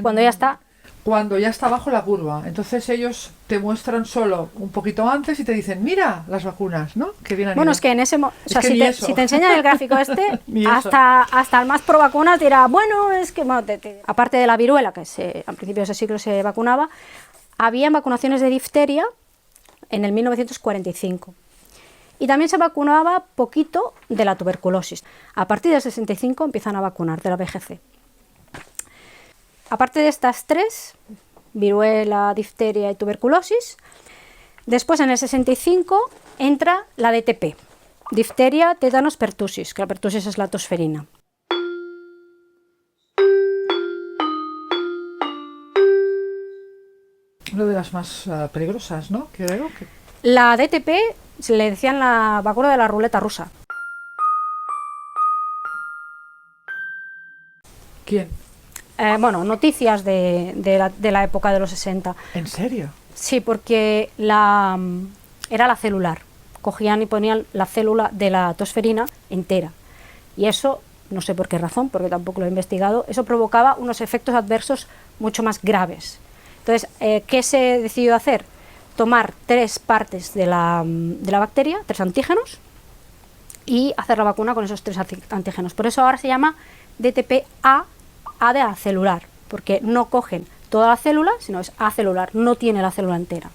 cuando ya está bajo la curva. Entonces ellos te muestran solo un poquito antes y te dicen, mira las vacunas, ¿no? Que bien han ido. Es que en ese si te enseñan el gráfico hasta el más pro vacunas dirá, bueno, es que... Bueno, aparte de la viruela, que a principios de ese siglo se vacunaba, había vacunaciones de difteria en el 1945. Y también se vacunaba poquito de la tuberculosis. A partir del 65 empiezan a vacunar de la VGC. Aparte de estas 3, viruela, difteria y tuberculosis, después en el 65 entra la DTP, difteria, tétanos, pertusis, que la pertusis es la tosferina. Una de las más peligrosas, ¿no? Creo que... La DTP se le decían la vacuna de la ruleta rusa. ¿Quién? Noticias de la época de los 60. ¿En serio? Sí, porque era la celular. Cogían y ponían la célula de la tosferina entera. Y eso, no sé por qué razón, porque tampoco lo he investigado, eso provocaba unos efectos adversos mucho más graves. Entonces, ¿qué se decidió hacer? Tomar 3 partes de la bacteria, 3 antígenos, y hacer la vacuna con esos 3 antígenos. Por eso ahora se llama DTP-A, A de acelular, porque no cogen toda la célula, sino es acelular, no tiene la célula entera.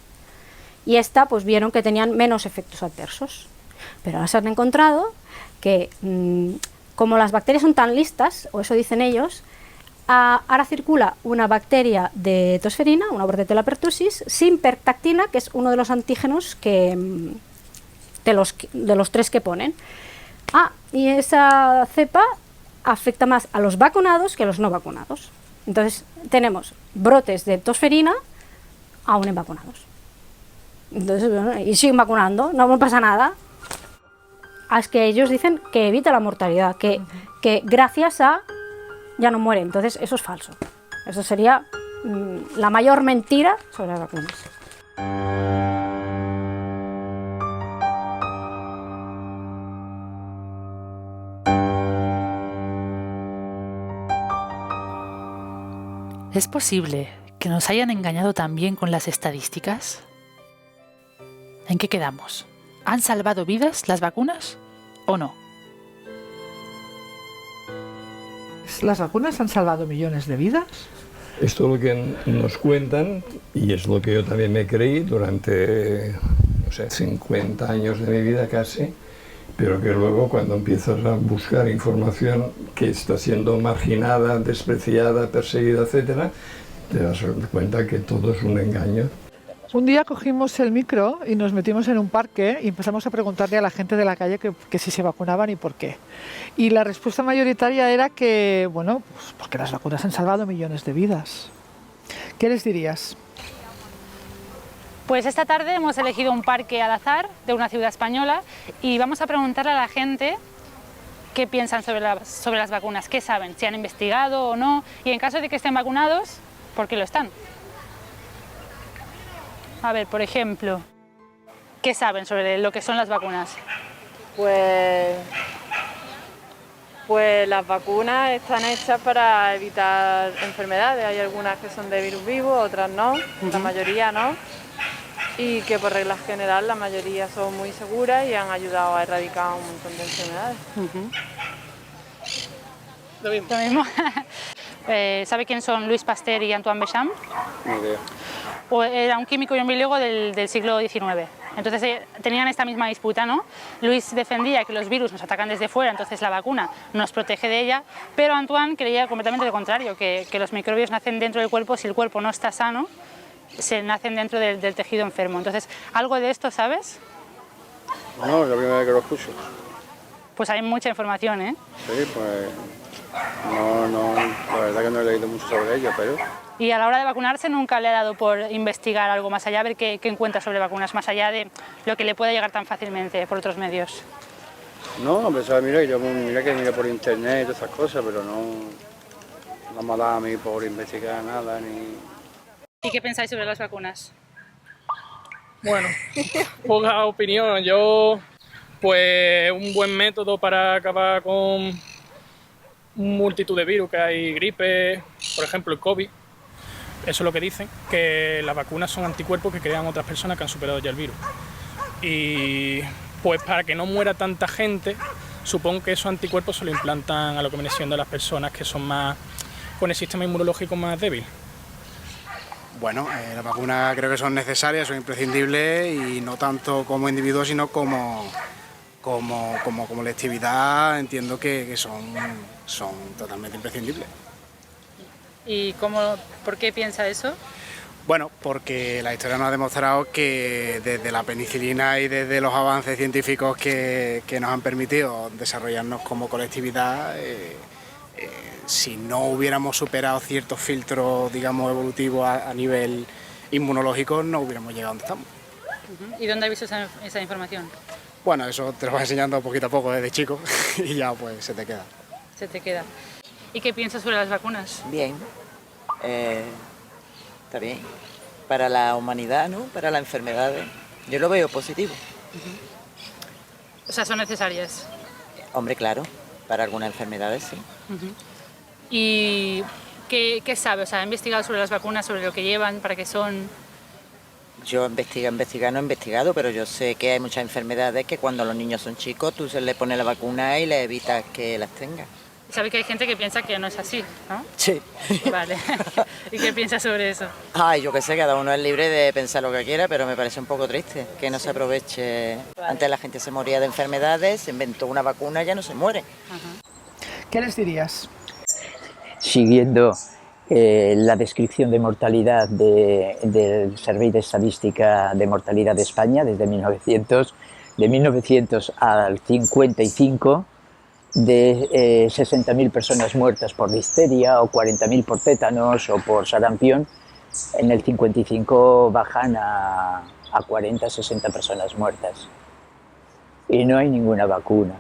Y esta, pues vieron que tenían menos efectos adversos. Pero ahora se han encontrado que, como las bacterias son tan listas, o eso dicen ellos, ahora circula una bacteria de tosferina, una bordetella pertussis, sin pertactina, que es uno de los antígenos de los 3 que ponen. Y esa cepa afecta más a los vacunados que a los no vacunados. Entonces tenemos brotes de tosferina aún en vacunados. Entonces, y siguen vacunando, no pasa nada. Es que ellos dicen que evita la mortalidad, que gracias a ya no muere. Entonces eso es falso. Eso sería la mayor mentira sobre las vacunas. ¿Es posible que nos hayan engañado también con las estadísticas? ¿En qué quedamos? ¿Han salvado vidas las vacunas o no? ¿Las vacunas han salvado millones de vidas? Esto es lo que nos cuentan y es lo que yo también me creí durante, 50 años de mi vida casi, pero que luego cuando empiezas a buscar información que está siendo marginada, despreciada, perseguida, etc., te das cuenta que todo es un engaño. Un día cogimos el micro y nos metimos en un parque y empezamos a preguntarle a la gente de la calle que si se vacunaban y por qué. Y la respuesta mayoritaria era que, pues porque las vacunas han salvado millones de vidas. ¿Qué les dirías? Pues esta tarde hemos elegido un parque al azar de una ciudad española y vamos a preguntarle a la gente qué piensan sobre las vacunas, qué saben, si han investigado o no, y en caso de que estén vacunados, ¿por qué lo están? A ver, por ejemplo, ¿qué saben sobre lo que son las vacunas? Pues las vacunas están hechas para evitar enfermedades. Hay algunas que son de virus vivo, otras no, la mayoría no. Y que por regla general la mayoría son muy seguras y han ayudado a erradicar un montón de enfermedades. Lo mismo. ¿Sabe quién son Louis Pasteur y Antoine Béchamp? Ni idea. Era un químico y un biólogo del siglo XIX. Entonces tenían esta misma disputa, ¿no? Luis defendía que los virus nos atacan desde fuera, entonces la vacuna nos protege de ella, pero Antoine creía completamente lo contrario, que los microbios nacen dentro del cuerpo, si el cuerpo no está sano, se nacen dentro del tejido enfermo. Entonces, ¿algo de esto sabes? No, es la primera vez que lo escucho. Pues hay mucha información, ¿eh? Sí, pues no, la verdad que no he leído mucho sobre ello, pero... Y a la hora de vacunarse nunca le ha dado por investigar algo más allá, ver qué encuentra sobre vacunas, más allá de lo que le puede llegar tan fácilmente por otros medios. No, a pesar de yo miré por internet y todas esas cosas, pero no me ha dado a mí por investigar nada ni... ¿Y qué pensáis sobre las vacunas? Bueno, poca opinión. Yo, pues, un buen método para acabar con multitud de virus que hay, gripe, por ejemplo el COVID. Eso es lo que dicen, que las vacunas son anticuerpos que crean otras personas que han superado ya el virus. Y pues para que no muera tanta gente, supongo que esos anticuerpos se lo implantan a lo que viene siendo las personas que son más, con el sistema inmunológico más débil. Bueno, las vacunas creo que son necesarias, son imprescindibles y no tanto como individuos, sino como colectividad, entiendo que son totalmente imprescindibles. ¿Y por qué piensa eso? Bueno, porque la historia nos ha demostrado que desde la penicilina y desde los avances científicos que nos han permitido desarrollarnos como colectividad, si no hubiéramos superado ciertos filtros, digamos, evolutivos a nivel inmunológico, no hubiéramos llegado donde estamos. ¿Y dónde ha visto esa información? Bueno, eso te lo vas enseñando poquito a poco desde chico y ya pues se te queda. Se te queda. ¿Y qué piensas sobre las vacunas? Bien, está bien. Para la humanidad, ¿no? Para las enfermedades, yo lo veo positivo. O sea, son necesarias. Hombre, claro, para algunas enfermedades sí. ¿Y qué sabe? O sea, ¿ha investigado sobre las vacunas, sobre lo que llevan, para qué son? Yo investigar no he investigado, pero yo sé que hay muchas enfermedades que cuando los niños son chicos tú se les pones la vacuna y les evitas que las tengan. Sabe que hay gente que piensa que no es así, ¿no? Sí. Vale. ¿Y qué piensas sobre eso? Ay, yo qué sé, cada uno es libre de pensar lo que quiera, pero me parece un poco triste que no se aproveche. Vale. Antes la gente se moría de enfermedades, se inventó una vacuna y ya no se muere. ¿Qué les dirías? Siguiendo la descripción de mortalidad del Servei d'Estadística de Mortalidad de España desde 1900 al 55, de 60.000 personas muertas por difteria o 40.000 por tétanos o por sarampión, en el 55 bajan a 40, 60 personas muertas. Y no hay ninguna vacuna.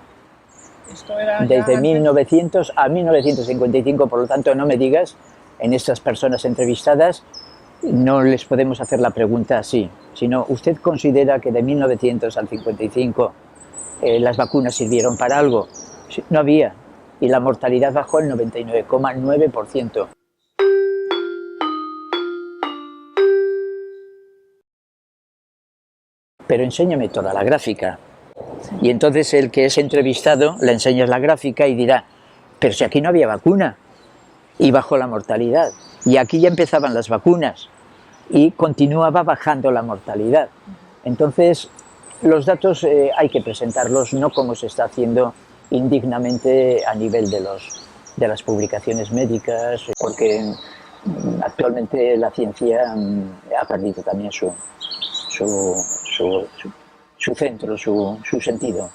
Desde 1900 a 1955, por lo tanto, no me digas, en estas personas entrevistadas, no les podemos hacer la pregunta así, sino ¿usted considera que de 1900 al 55 las vacunas sirvieron para algo? No había, y la mortalidad bajó el 99,9%. Pero enséñame toda la gráfica. Y entonces el que es entrevistado le enseñas la gráfica y dirá, pero si aquí no había vacuna, y bajó la mortalidad, y aquí ya empezaban las vacunas, y continuaba bajando la mortalidad. Entonces, los datos hay que presentarlos no como se está haciendo indignamente a nivel de las publicaciones médicas, porque actualmente la ciencia ha perdido también su centro, su sentido.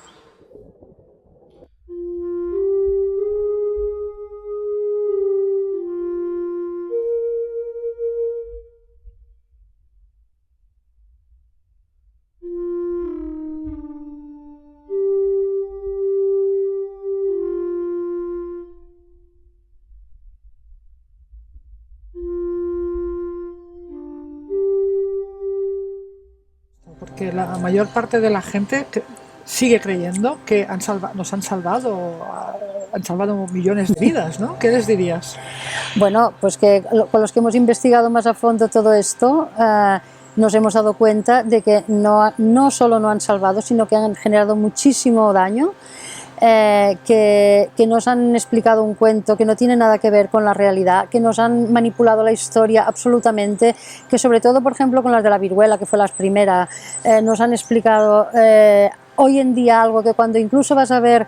que la mayor parte de la gente sigue creyendo que nos han salvado millones de vidas, ¿no? ¿Qué les dirías? Bueno, pues que con los que hemos investigado más a fondo todo esto, nos hemos dado cuenta de que no solo no han salvado, sino que han generado muchísimo daño, que nos han explicado un cuento que no tiene nada que ver con la realidad, que nos han manipulado la historia absolutamente, que sobre todo, por ejemplo, con las de la viruela, que fue la primera, nos han explicado hoy en día algo que cuando incluso vas a ver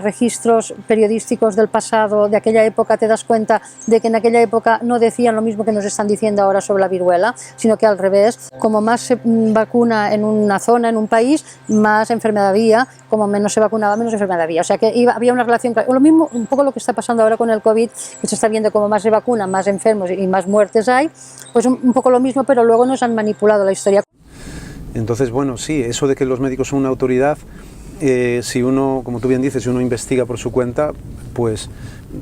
registros periodísticos del pasado, de aquella época, te das cuenta de que en aquella época no decían lo mismo que nos están diciendo ahora sobre la viruela, sino que al revés, como más se vacuna en una zona, en un país, más enfermedad había, como menos se vacunaba, menos enfermedad había. O sea que había una relación, lo mismo, un poco lo que está pasando ahora con el COVID, que se está viendo como más se vacuna, más enfermos y más muertes hay, pues un poco lo mismo, pero luego nos han manipulado la historia. Entonces, bueno, sí, eso de que los médicos son una autoridad, si uno, como tú bien dices, si uno investiga por su cuenta, pues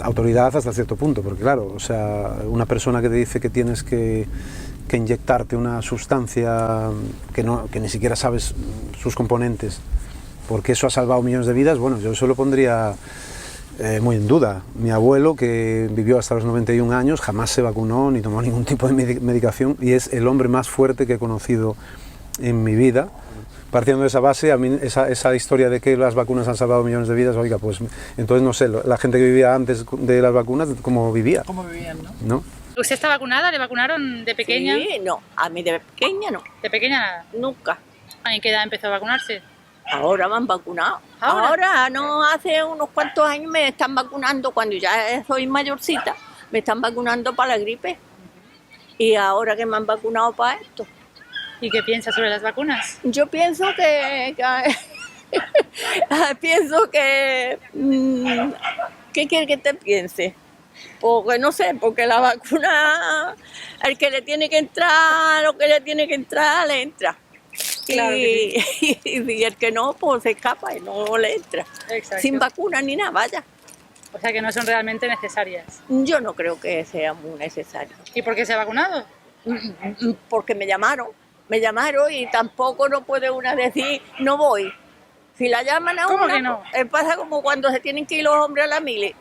autoridad hasta cierto punto, porque claro, o sea, una persona que te dice que tienes que inyectarte una sustancia que ni siquiera sabes sus componentes, porque eso ha salvado millones de vidas, bueno, yo eso lo pondría muy en duda. Mi abuelo, que vivió hasta los 91 años, jamás se vacunó ni tomó ningún tipo de medicación y es el hombre más fuerte que he conocido en mi vida. Partiendo de esa base, a mí esa historia de que las vacunas han salvado millones de vidas, oiga, pues entonces no sé, la gente que vivía antes de las vacunas, ¿cómo vivía? ¿Cómo vivían, no? ¿No? ¿Usted está vacunada? ¿Le vacunaron de pequeña? Sí, no, a mí de pequeña no. ¿De pequeña nada? Nunca. ¿En qué edad empezó a vacunarse? Ahora me han vacunado. Ahora, no, hace unos cuantos años me están vacunando, cuando ya soy mayorcita, me están vacunando para la gripe. Y ahora que me han vacunado para esto. ¿Y qué piensas sobre las vacunas? Yo pienso que ¿qué quieres que te piense? Porque no sé, porque la vacuna, el que le tiene que entrar, lo que le tiene que entrar, le entra. Claro y el que no, pues se escapa y no le entra. Exacto. Sin vacuna ni nada, vaya. O sea que no son realmente necesarias. Yo no creo que sea muy necesario. ¿Y por qué se ha vacunado? Porque me llamaron y tampoco no puede una decir, no voy. Si la llaman a ¿Cómo una, que no? Pasa como cuando se tienen que ir los hombres a la mili.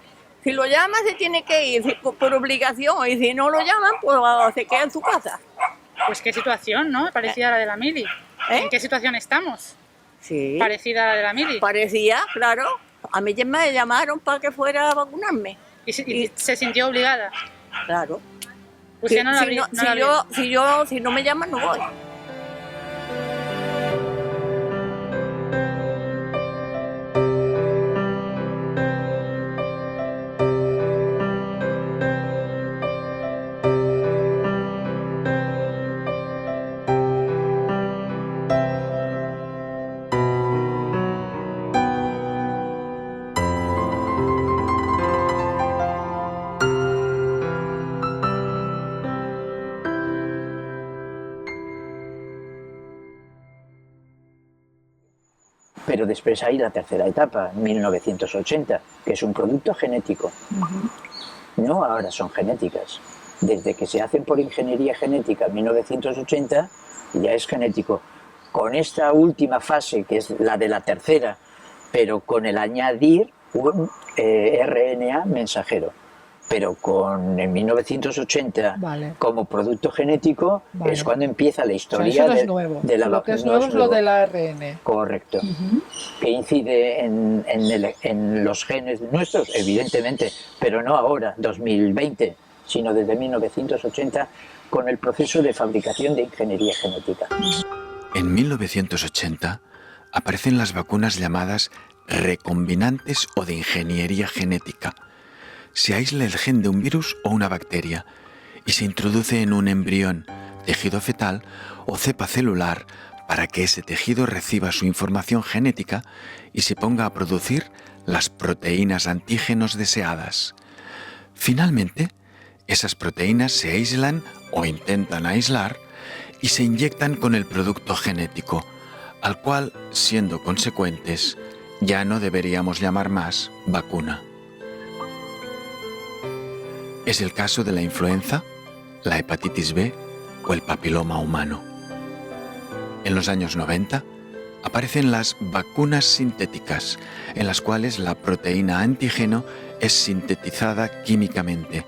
Si lo llaman, se tiene que ir por obligación, y si no lo llaman, pues se queda en su casa. Pues qué situación, ¿no? Parecida a la de la mili. ¿En qué situación estamos? Sí. Parecida a la de la mili. Parecía, claro. A mí ya me llamaron para que fuera a vacunarme. ¿Y se sintió obligada? Claro. Usted Si no me llaman, no voy. Pero després hay la tercera etapa, 1980, que es un producto genético. No ahora son genéticas. Desde que se hacen por ingeniería genética en 1980, ya es genético. Con esta última fase, que es la de la tercera, pero con el añadir un RNA mensajero. Pero en 1980, como producto genético, es cuando empieza la historia eso no es nuevo. de la Lo que es nuevo es lo del ARN. Correcto. Que incide en los genes nuestros, evidentemente, pero no ahora, 2020, sino desde 1980, con el proceso de fabricación de ingeniería genética. En 1980 aparecen las vacunas llamadas recombinantes o de ingeniería genética. Se aísla el gen de un virus o una bacteria y se introduce en un embrión, tejido fetal o cepa celular para que ese tejido reciba su información genética y se ponga a producir las proteínas antígenos deseadas. Finalmente, esas proteínas se aíslan o intentan aislar y se inyectan con el producto genético, al cual, siendo consecuentes, ya no deberíamos llamar más vacuna. Es el caso de la influenza, la hepatitis B o el papiloma humano. En los años 90 aparecen las vacunas sintéticas, en las cuales la proteína antígeno es sintetizada químicamente.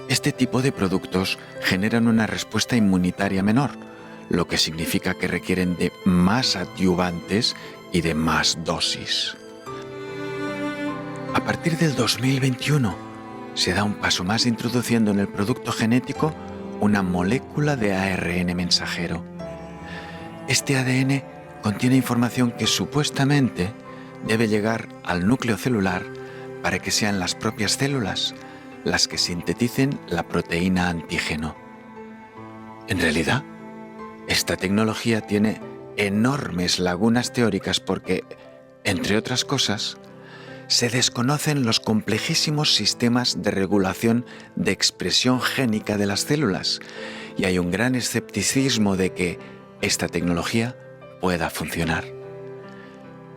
Este tipo de productos generan una respuesta inmunitaria menor, lo que significa que requieren de más adyuvantes y de más dosis. A partir del 2021 se da un paso más introduciendo en el producto genético una molécula de ARN mensajero. Este ADN contiene información que supuestamente debe llegar al núcleo celular para que sean las propias células las que sinteticen la proteína antígeno. En realidad, esta tecnología tiene enormes lagunas teóricas porque, entre otras cosas, se desconocen los complejísimos sistemas de regulación de expresión génica de las células y hay un gran escepticismo de que esta tecnología pueda funcionar.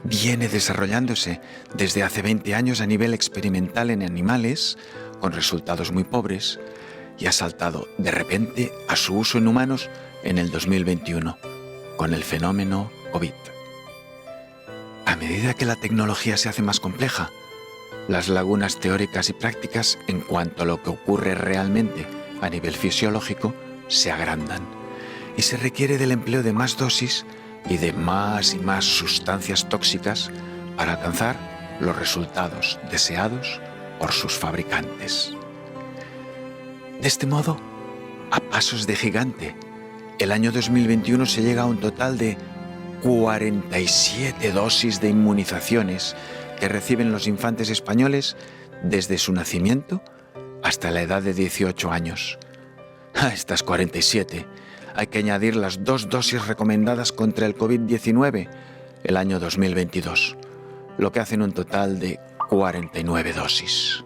Viene desarrollándose desde hace 20 años a nivel experimental en animales, con resultados muy pobres, y ha saltado de repente a su uso en humanos en el 2021, con el fenómeno COVID. A medida que la tecnología se hace más compleja, las lagunas teóricas y prácticas en cuanto a lo que ocurre realmente a nivel fisiológico se agrandan y se requiere del empleo de más dosis y de más y más sustancias tóxicas para alcanzar los resultados deseados por sus fabricantes. De este modo, a pasos de gigante, el año 2021 se llega a un total de 47 dosis de inmunizaciones que reciben los infantes españoles desde su nacimiento hasta la edad de 18 años. A estas 47 hay que añadir las 2 dosis recomendadas contra el COVID-19 el año 2022, lo que hacen un total de 49 dosis.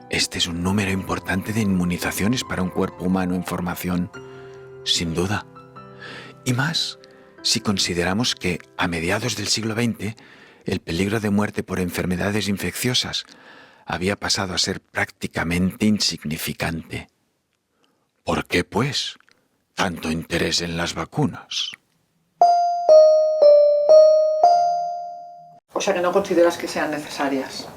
Este es un número importante de inmunizaciones para un cuerpo humano en formación, sin duda. Y más si consideramos que a mediados del siglo XX el peligro de muerte por enfermedades infecciosas había pasado a ser prácticamente insignificante. ¿Por qué, pues, tanto interés en las vacunas? O sea que no consideras que sean necesarias.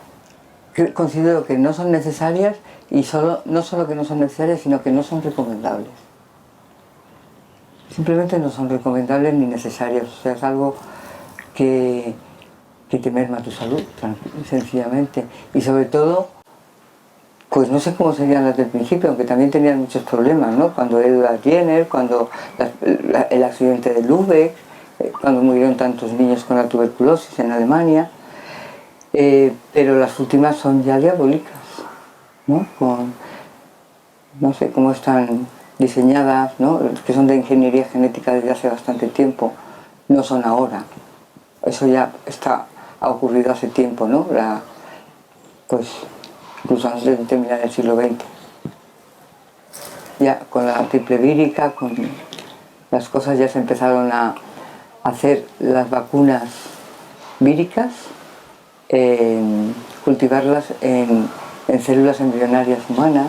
Considero que no son necesarias y no solo que no son necesarias, sino que no son recomendables. Simplemente no son recomendables ni necesarias. O sea, es algo que te merma tu salud, sencillamente. Y sobre todo, pues no sé cómo serían las del principio, aunque también tenían muchos problemas, ¿no? Cuando Edward Jenner, cuando el accidente de Lübeck, cuando murieron tantos niños con la tuberculosis en Alemania. Pero las últimas son ya diabólicas, ¿no? No sé cómo están diseñadas, ¿no? Que son de ingeniería genética desde hace bastante tiempo, no son ahora. Eso ya ha ocurrido hace tiempo, ¿no? Pues incluso antes de terminar el siglo XX. Ya con la triple vírica, con las cosas ya se empezaron a hacer las vacunas víricas, cultivarlas en células embrionarias humanas.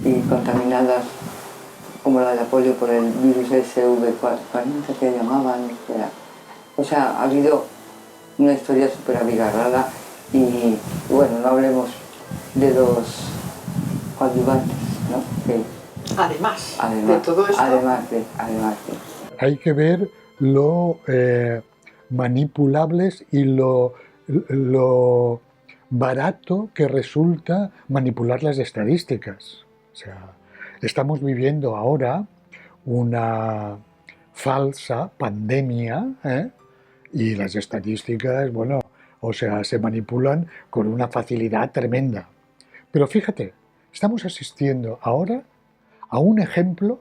Y contaminadas como la de la polio por el virus SV40 que llamaban. O sea, ha habido una historia súper abigarrada y bueno, no hablemos de los coadyuvantes, ¿no? Además de todo esto. Además de. Hay que ver lo manipulables y lo barato que resulta manipular las estadísticas. O sea, estamos viviendo ahora una falsa pandemia Y las estadísticas, bueno, o sea, se manipulan con una facilidad tremenda. Pero fíjate, estamos asistiendo ahora a un ejemplo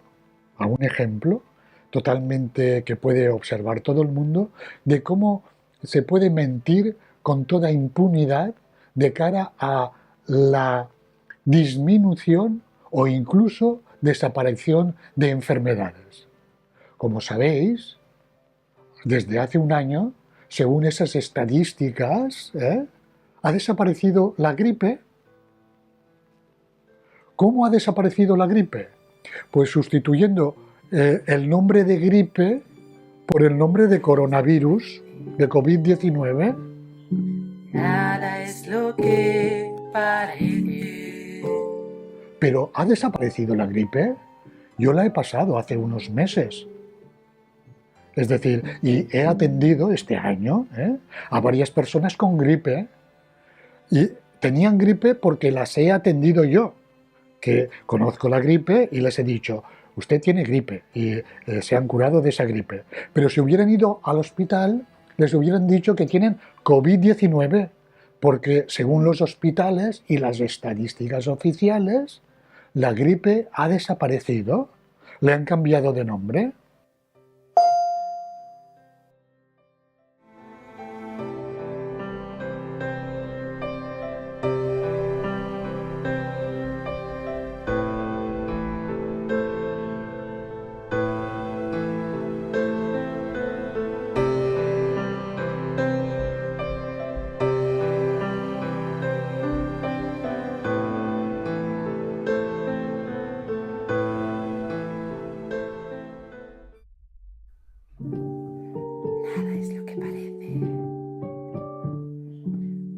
totalmente que puede observar todo el mundo de cómo se puede mentir con toda impunidad de cara a la disminución o incluso desaparición de enfermedades. Como sabéis, desde hace un año, según esas estadísticas, ha desaparecido la gripe. ¿Cómo ha desaparecido la gripe? Pues sustituyendo el nombre de gripe por el nombre de coronavirus, de COVID-19. Nada es lo que parece. Pero ¿ha desaparecido la gripe? Yo la he pasado hace unos meses. Es decir, y he atendido este año a varias personas con gripe. Y tenían gripe porque las he atendido yo, que conozco la gripe y les he dicho, usted tiene gripe, y se han curado de esa gripe. Pero si hubieran ido al hospital, les hubieran dicho que tienen COVID-19, porque según los hospitales y las estadísticas oficiales, la gripe ha desaparecido, le han cambiado de nombre. Nada es lo que parece.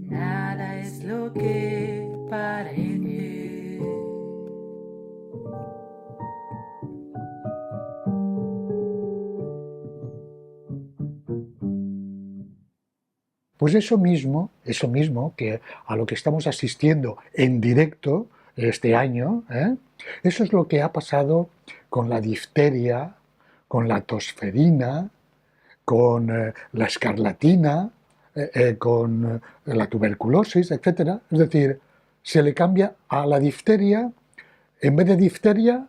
Nada es lo que parece. Pues eso mismo que a lo que estamos asistiendo en directo este año, eso es lo que ha pasado con la difteria, con la tosferina, con la escarlatina, con la tuberculosis, etc. Es decir, se le cambia a la difteria, en vez de difteria,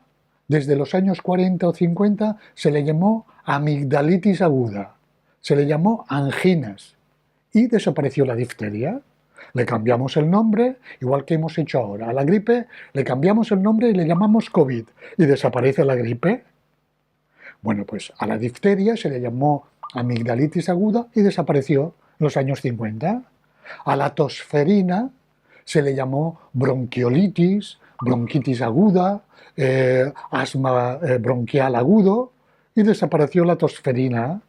desde los años 40 o 50 se le llamó amigdalitis aguda, se le llamó anginas y desapareció la difteria. Le cambiamos el nombre, igual que hemos hecho ahora. A la gripe le cambiamos el nombre y le llamamos COVID y desaparece la gripe. Bueno, pues a la difteria se le llamó amigdalitis aguda y desapareció en los años 50. A la tosferina se le llamó bronquiolitis, bronquitis aguda, asma bronquial agudo y desapareció la tosferina.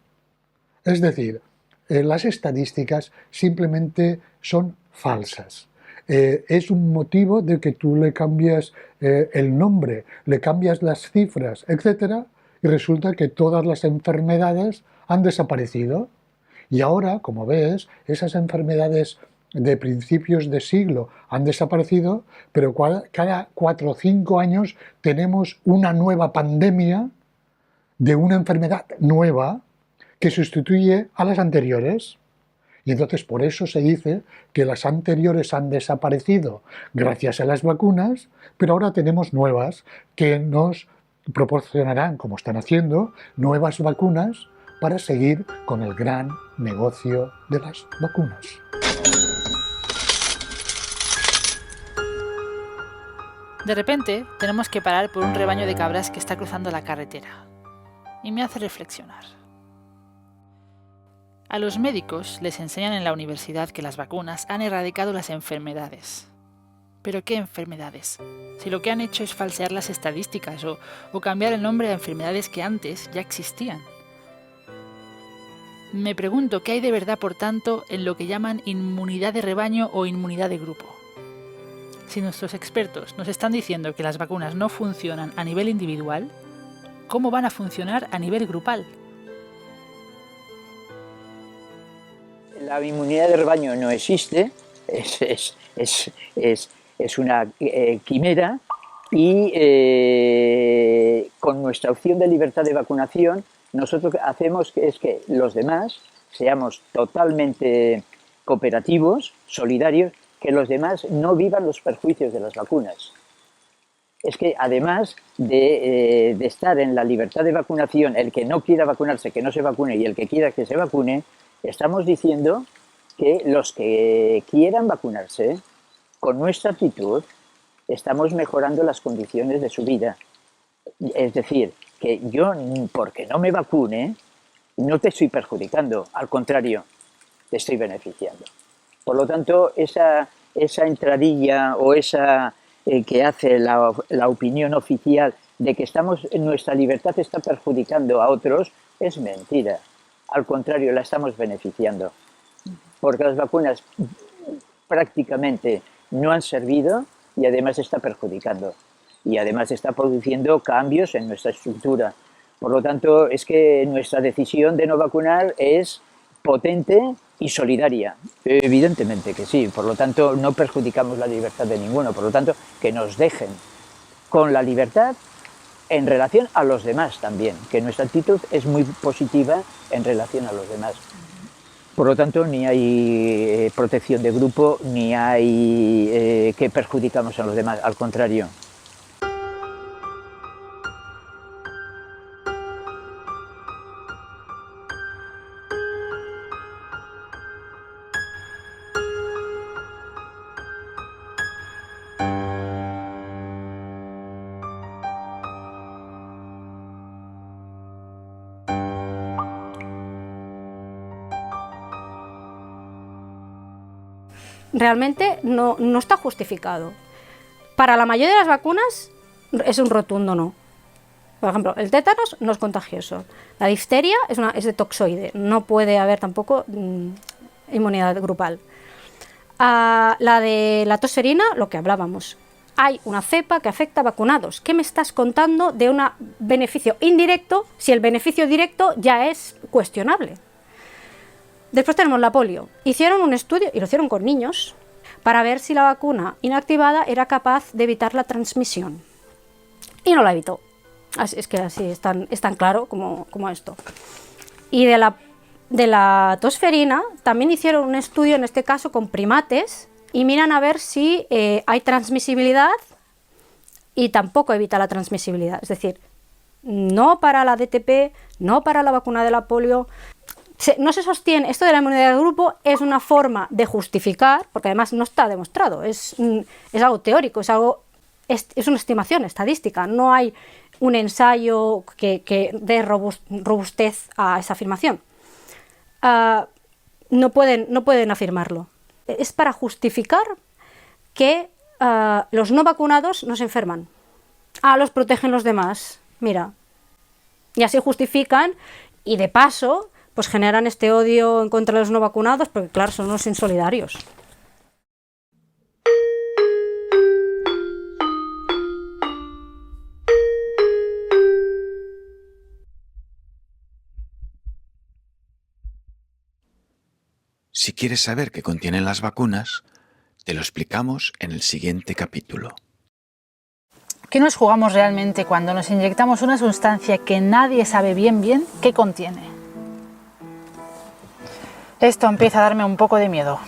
Es decir, las estadísticas simplemente son falsas. Es un motivo de que tú le cambias el nombre, le cambias las cifras, etc., y resulta que todas las enfermedades han desaparecido. Y ahora, como ves, esas enfermedades de principios de siglo han desaparecido, pero cada 4 o 5 años tenemos una nueva pandemia de una enfermedad nueva que sustituye a las anteriores. Y entonces por eso se dice que las anteriores han desaparecido gracias a las vacunas, pero ahora tenemos nuevas que nos proporcionarán, como están haciendo, nuevas vacunas para seguir con el gran negocio de las vacunas. De repente, tenemos que parar por un rebaño de cabras que está cruzando la carretera. Y me hace reflexionar. A los médicos les enseñan en la universidad que las vacunas han erradicado las enfermedades. ¿Pero qué enfermedades? Si lo que han hecho es falsear las estadísticas o cambiar el nombre a enfermedades que antes ya existían. Me pregunto qué hay de verdad, por tanto, en lo que llaman inmunidad de rebaño o inmunidad de grupo. Si nuestros expertos nos están diciendo que las vacunas no funcionan a nivel individual, ¿cómo van a funcionar a nivel grupal? La inmunidad de rebaño no existe, es una quimera, y con nuestra opción de libertad de vacunación nosotros hacemos es que los demás seamos totalmente cooperativos, solidarios, que los demás no vivan los perjuicios de las vacunas. Es que además de estar en la libertad de vacunación, el que no quiera vacunarse, que no se vacune, y el que quiera que se vacune, estamos diciendo que los que quieran vacunarse, con nuestra actitud, estamos mejorando las condiciones de su vida. Es decir, que yo, porque no me vacune, no te estoy perjudicando, al contrario, te estoy beneficiando. Por lo tanto, esa entradilla o esa que hace la opinión oficial de que nuestra libertad está perjudicando a otros, es mentira. Al contrario, la estamos beneficiando. Porque las vacunas prácticamente no han servido y además está perjudicando. Y además está produciendo cambios en nuestra estructura. Por lo tanto, es que nuestra decisión de no vacunar es potente y solidaria. Evidentemente que sí. Por lo tanto, no perjudicamos la libertad de ninguno. Por lo tanto, que nos dejen con la libertad en relación a los demás también. Que nuestra actitud es muy positiva en relación a los demás. Por lo tanto, ni hay protección de grupo, ni hay que perjudicamos a los demás. Al contrario. Realmente no está justificado. Para la mayoría de las vacunas es un rotundo no. Por ejemplo, el tétanos no es contagioso. La difteria es de toxoide. No puede haber tampoco inmunidad grupal. La de la tosferina, lo que hablábamos. Hay una cepa que afecta a vacunados. ¿Qué me estás contando de un beneficio indirecto si el beneficio directo ya es cuestionable? Después tenemos la polio. Hicieron un estudio, y lo hicieron con niños, para ver si la vacuna inactivada era capaz de evitar la transmisión. Y no la evitó. Es que así es tan claro como esto. Y de la tosferina también hicieron un estudio, en este caso con primates, y miran a ver si hay transmisibilidad, y tampoco evita la transmisibilidad. Es decir, no para la DTP, no para la vacuna de la polio. No se sostiene, esto de la inmunidad de grupo es una forma de justificar, porque además no está demostrado, es algo teórico, es una estimación estadística, no hay un ensayo que dé robustez a esa afirmación. No pueden afirmarlo. Es para justificar que los no vacunados no se enferman. Los protegen los demás, mira. Y así justifican, y de paso pues generan este odio en contra de los no vacunados, porque claro, son unos insolidarios. Si quieres saber qué contienen las vacunas, te lo explicamos en el siguiente capítulo. ¿Qué nos jugamos realmente cuando nos inyectamos una sustancia que nadie sabe bien qué contiene? Esto empieza a darme un poco de miedo.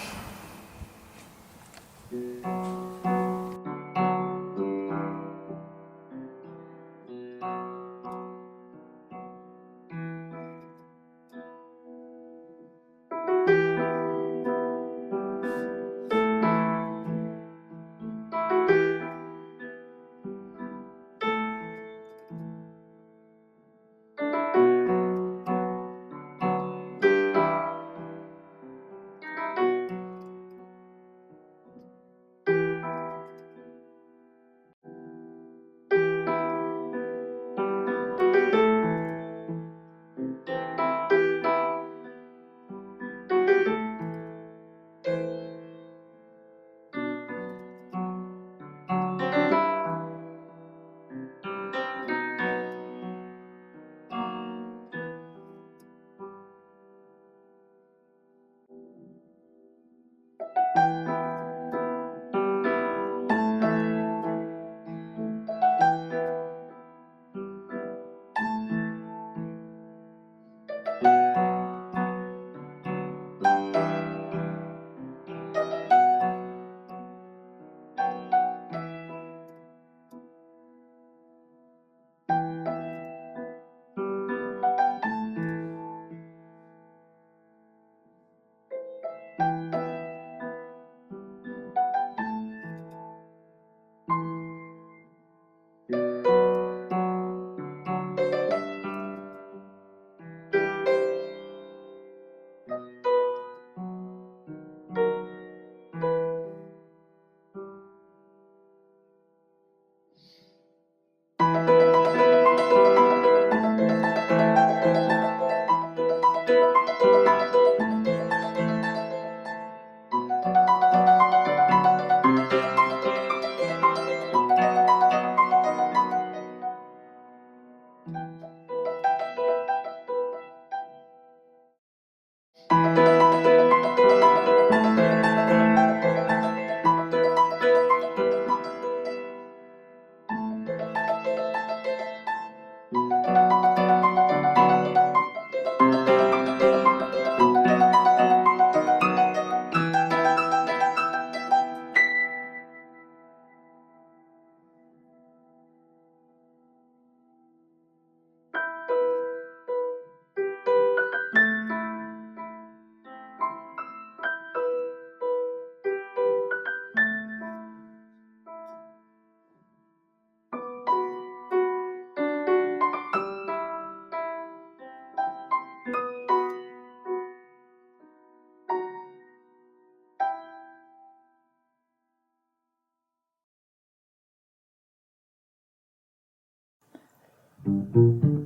Thank you.